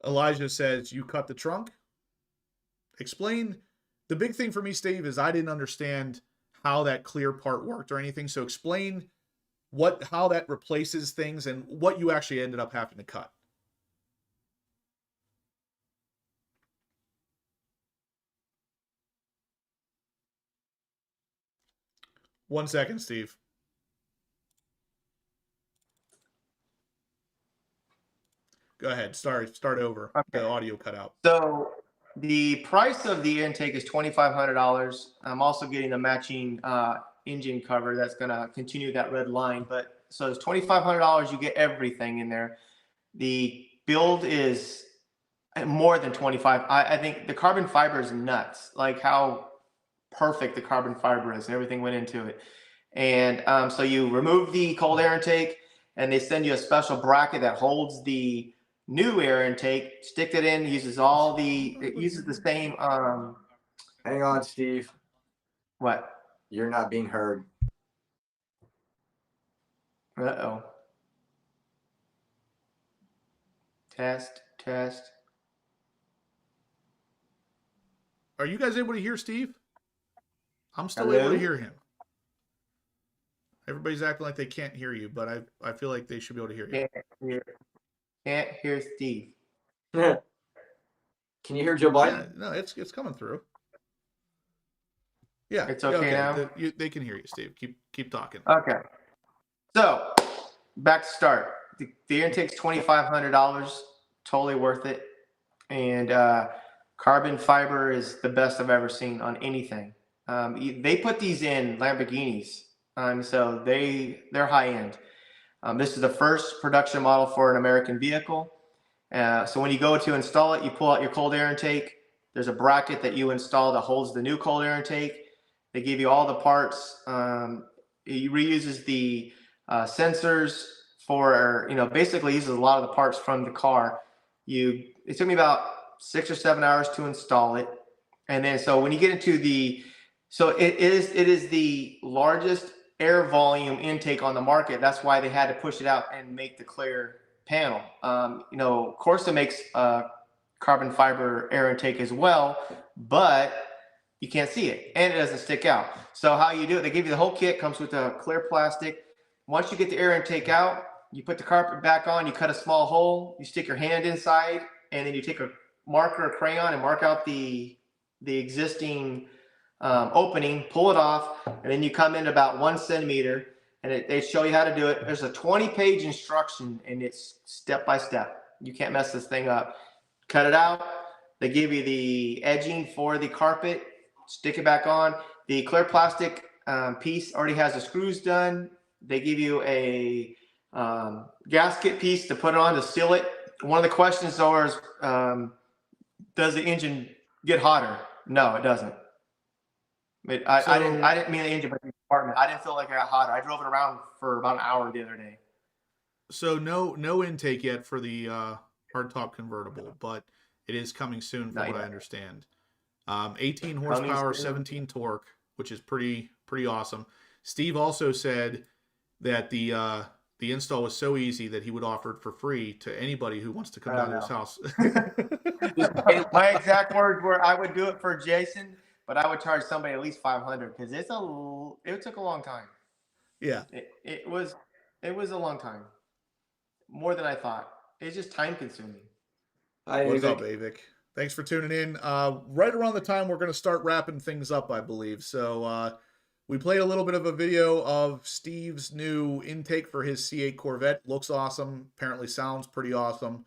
Elijah says, you cut the trunk? Explain. The big thing for me, Steve, is I didn't understand how that clear part worked or anything. So explain how that replaces things and what you actually ended up having to cut. One second, Steve. Go ahead. Start over. Okay. The audio cut out. So The price of the intake is $2,500. I'm also getting the matching engine cover that's going to continue that red line. But so it's $2,500. You get everything in there. The build is more than 25. I think the carbon fiber is nuts. Like how perfect the carbon fiber is. Everything went into it. And so you remove the cold air intake, and they send you a special bracket that holds the new air intake. Stick it in. It uses the same. Hang on, Steve. What? You're not being heard. Uh-oh. Test. Are you guys able to hear Steve? I'm still Hello? able to hear him. Everybody's acting like they can't hear you, but I feel like they should be able to hear you. Can't hear Steve. Can you hear Joe Biden? Yeah, no, it's coming through. Yeah, It's okay now? They can hear you, Steve. Keep talking. Okay. So back to start. The intake's $2,500. Totally worth it. And carbon fiber is the best I've ever seen on anything. They put these in Lamborghinis, so they're high end. This is the first production model for an American vehicle. So when you go to install it, you pull out your cold air intake. There's a bracket that you install that holds the new cold air intake. They give you all the parts. It reuses the sensors for, basically uses a lot of the parts from the car. It took me about 6 or 7 hours to install it. And then, so when you get into it is the largest air volume intake on the market. That's why they had to push it out and make the clear panel. Corsa makes carbon fiber air intake as well, but you can't see it and it doesn't stick out. So how you do it, they give you the whole kit, comes with a clear plastic. Once you get the air intake out, you put the carpet back on, you cut a small hole, you stick your hand inside, and then you take a marker or crayon and mark out the existing opening, pull it off, and then you come in about 1 centimeter, and they show you how to do it. There's a 20-page instruction, and it's step by step. You can't mess this thing up. Cut it out. They give you the edging for the carpet. Stick it back on. The clear plastic piece already has the screws done. They give you a gasket piece to put it on to seal it. One of the questions though is, does the engine get hotter? No, it doesn't. I didn't mean the engine, but the compartment. I didn't feel like I got hotter. I drove it around for about an hour the other day. So no intake yet for the hardtop convertible, but it is coming soon from what I understand. 18 horsepower, 17 torque, which is pretty awesome. Steve also said that the install was so easy that he would offer it for free to anybody who wants to come down to his house. My exact words were, I would do it for Jason, but I would charge somebody at least $500 because it took a long time. Yeah, it was a long time, more than I thought. It's just time consuming. What's up, Avik? Thanks for tuning in. Right around the time we're going to start wrapping things up, I believe. So we played a little bit of a video of Steve's new intake for his C8 Corvette. Looks awesome. Apparently sounds pretty awesome.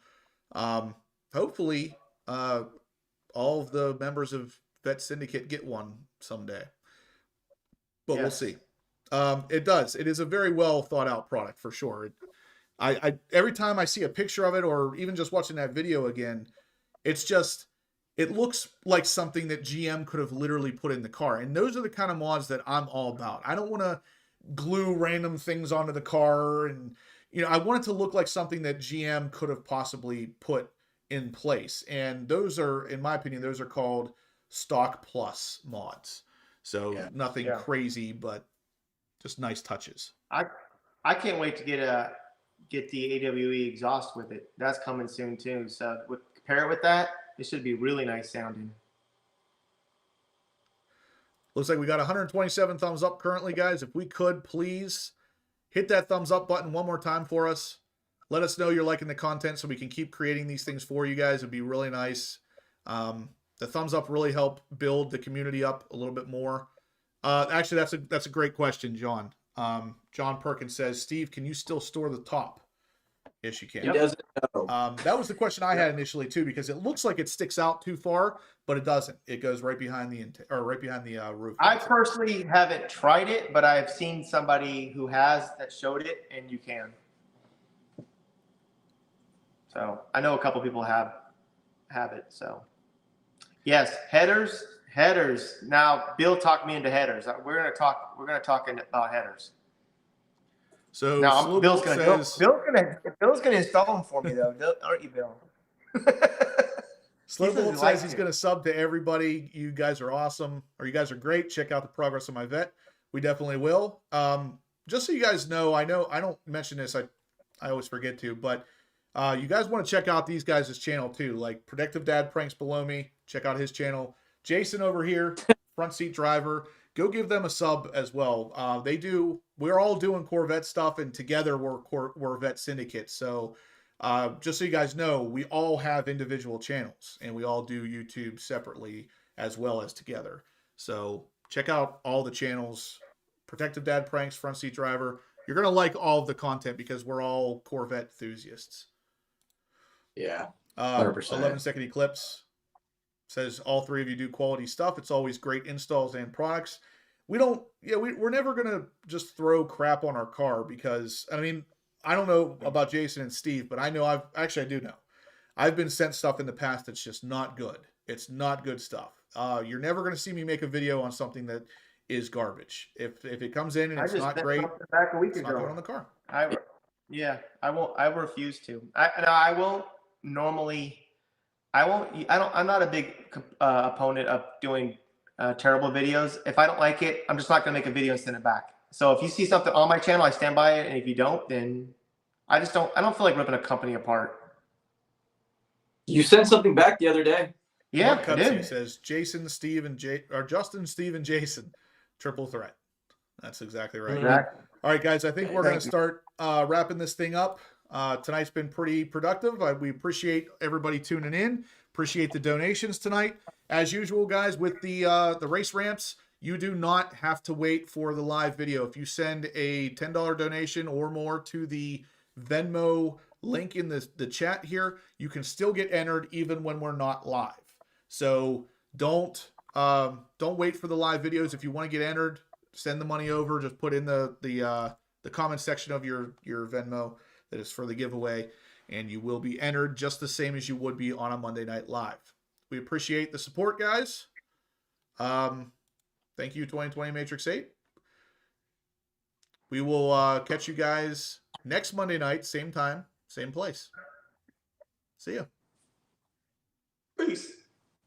Hopefully, all of the members of Vet Syndicate get one someday. But yes, we'll see. It does. It is a very well thought out product for sure. I every time I see a picture of it, or even just watching that video again, it looks like something that GM could have literally put in the car. And those are the kind of mods that I'm all about. I don't want to glue random things onto the car. And, I want it to look like something that GM could have possibly put in place. And those are, in my opinion, those are called stock plus mods. So nothing crazy, but just nice touches. I can't wait to get the AWE exhaust with it. That's coming soon too. So compare it with that, it should be really nice sounding. Looks like we got 127 thumbs up currently, guys. If we could, please hit that thumbs up button one more time for us. Let us know you're liking the content so we can keep creating these things for you guys. It'd be really nice. The thumbs up really help build the community up a little bit more. Actually, that's a great question, John. John Perkins says, Steve, can you still store the top? Yes, you can. He doesn't know. That was the question I had initially too, because it looks like it sticks out too far, but it doesn't. It goes right behind the roof. I personally haven't tried it, but I've seen somebody who has that showed it, and you can. So I know a couple people have it. So yes, headers. Now Bill talked me into headers. We're gonna talk about headers. So now Bill's gonna install them for me though, aren't you, Bill? Slowbolt says he's going to sub to everybody. You guys are awesome, or you guys are great. Check out the progress of my vet. We definitely will. Just so you guys know I don't mention this. I always forget to, but you guys want to check out these guys' channel too, like Predictive Dad Pranks below me. Check out his channel. Jason over here, Front Seat Driver. Go give them a sub as well. We're all doing Corvette stuff, and together we're Vet Syndicate. So just so you guys know, we all have individual channels, and we all do YouTube separately as well as together. So check out all the channels. Protective Dad Pranks, Front Seat Driver. You're going to like all of the content because we're all Corvette enthusiasts. Yeah, 100%. 11-second Eclipse says all three of you do quality stuff. It's always great installs and products. We're never going to just throw crap on our car because, I mean, I don't know about Jason and Steve, but I know I do know. I've been sent stuff in the past that's just not good. It's not good stuff. You're never going to see me make a video on something that is garbage. If it comes in and it's not great, back a week it's ago. not going on the car. I won't. I refuse to. I won't normally. I'm not a big opponent of doing terrible videos. If I don't like it, I'm just not going to make a video and send it back. So if you see something on my channel, I stand by it, and if you don't, then I don't feel like ripping a company apart. You sent something back the other day. Yeah, I did. He says Justin, Steve, and Jason, triple threat. That's exactly right. Exactly. All right, guys. I think we're going to start wrapping this thing up. Tonight's been pretty productive. We appreciate everybody tuning in. Appreciate the donations tonight. As usual, guys, with the race ramps, you do not have to wait for the live video. If you send a $10 donation or more to the Venmo link in the chat here, you can still get entered even when we're not live. So don't wait for the live videos. If you want to get entered, send the money over. Just put in the comment section of your Venmo that is for the giveaway, and you will be entered just the same as you would be on a Monday Night Live. We appreciate the support, guys. Thank you, 2020 Matrix 8. We will catch you guys next Monday night, same time, same place. See ya. Peace.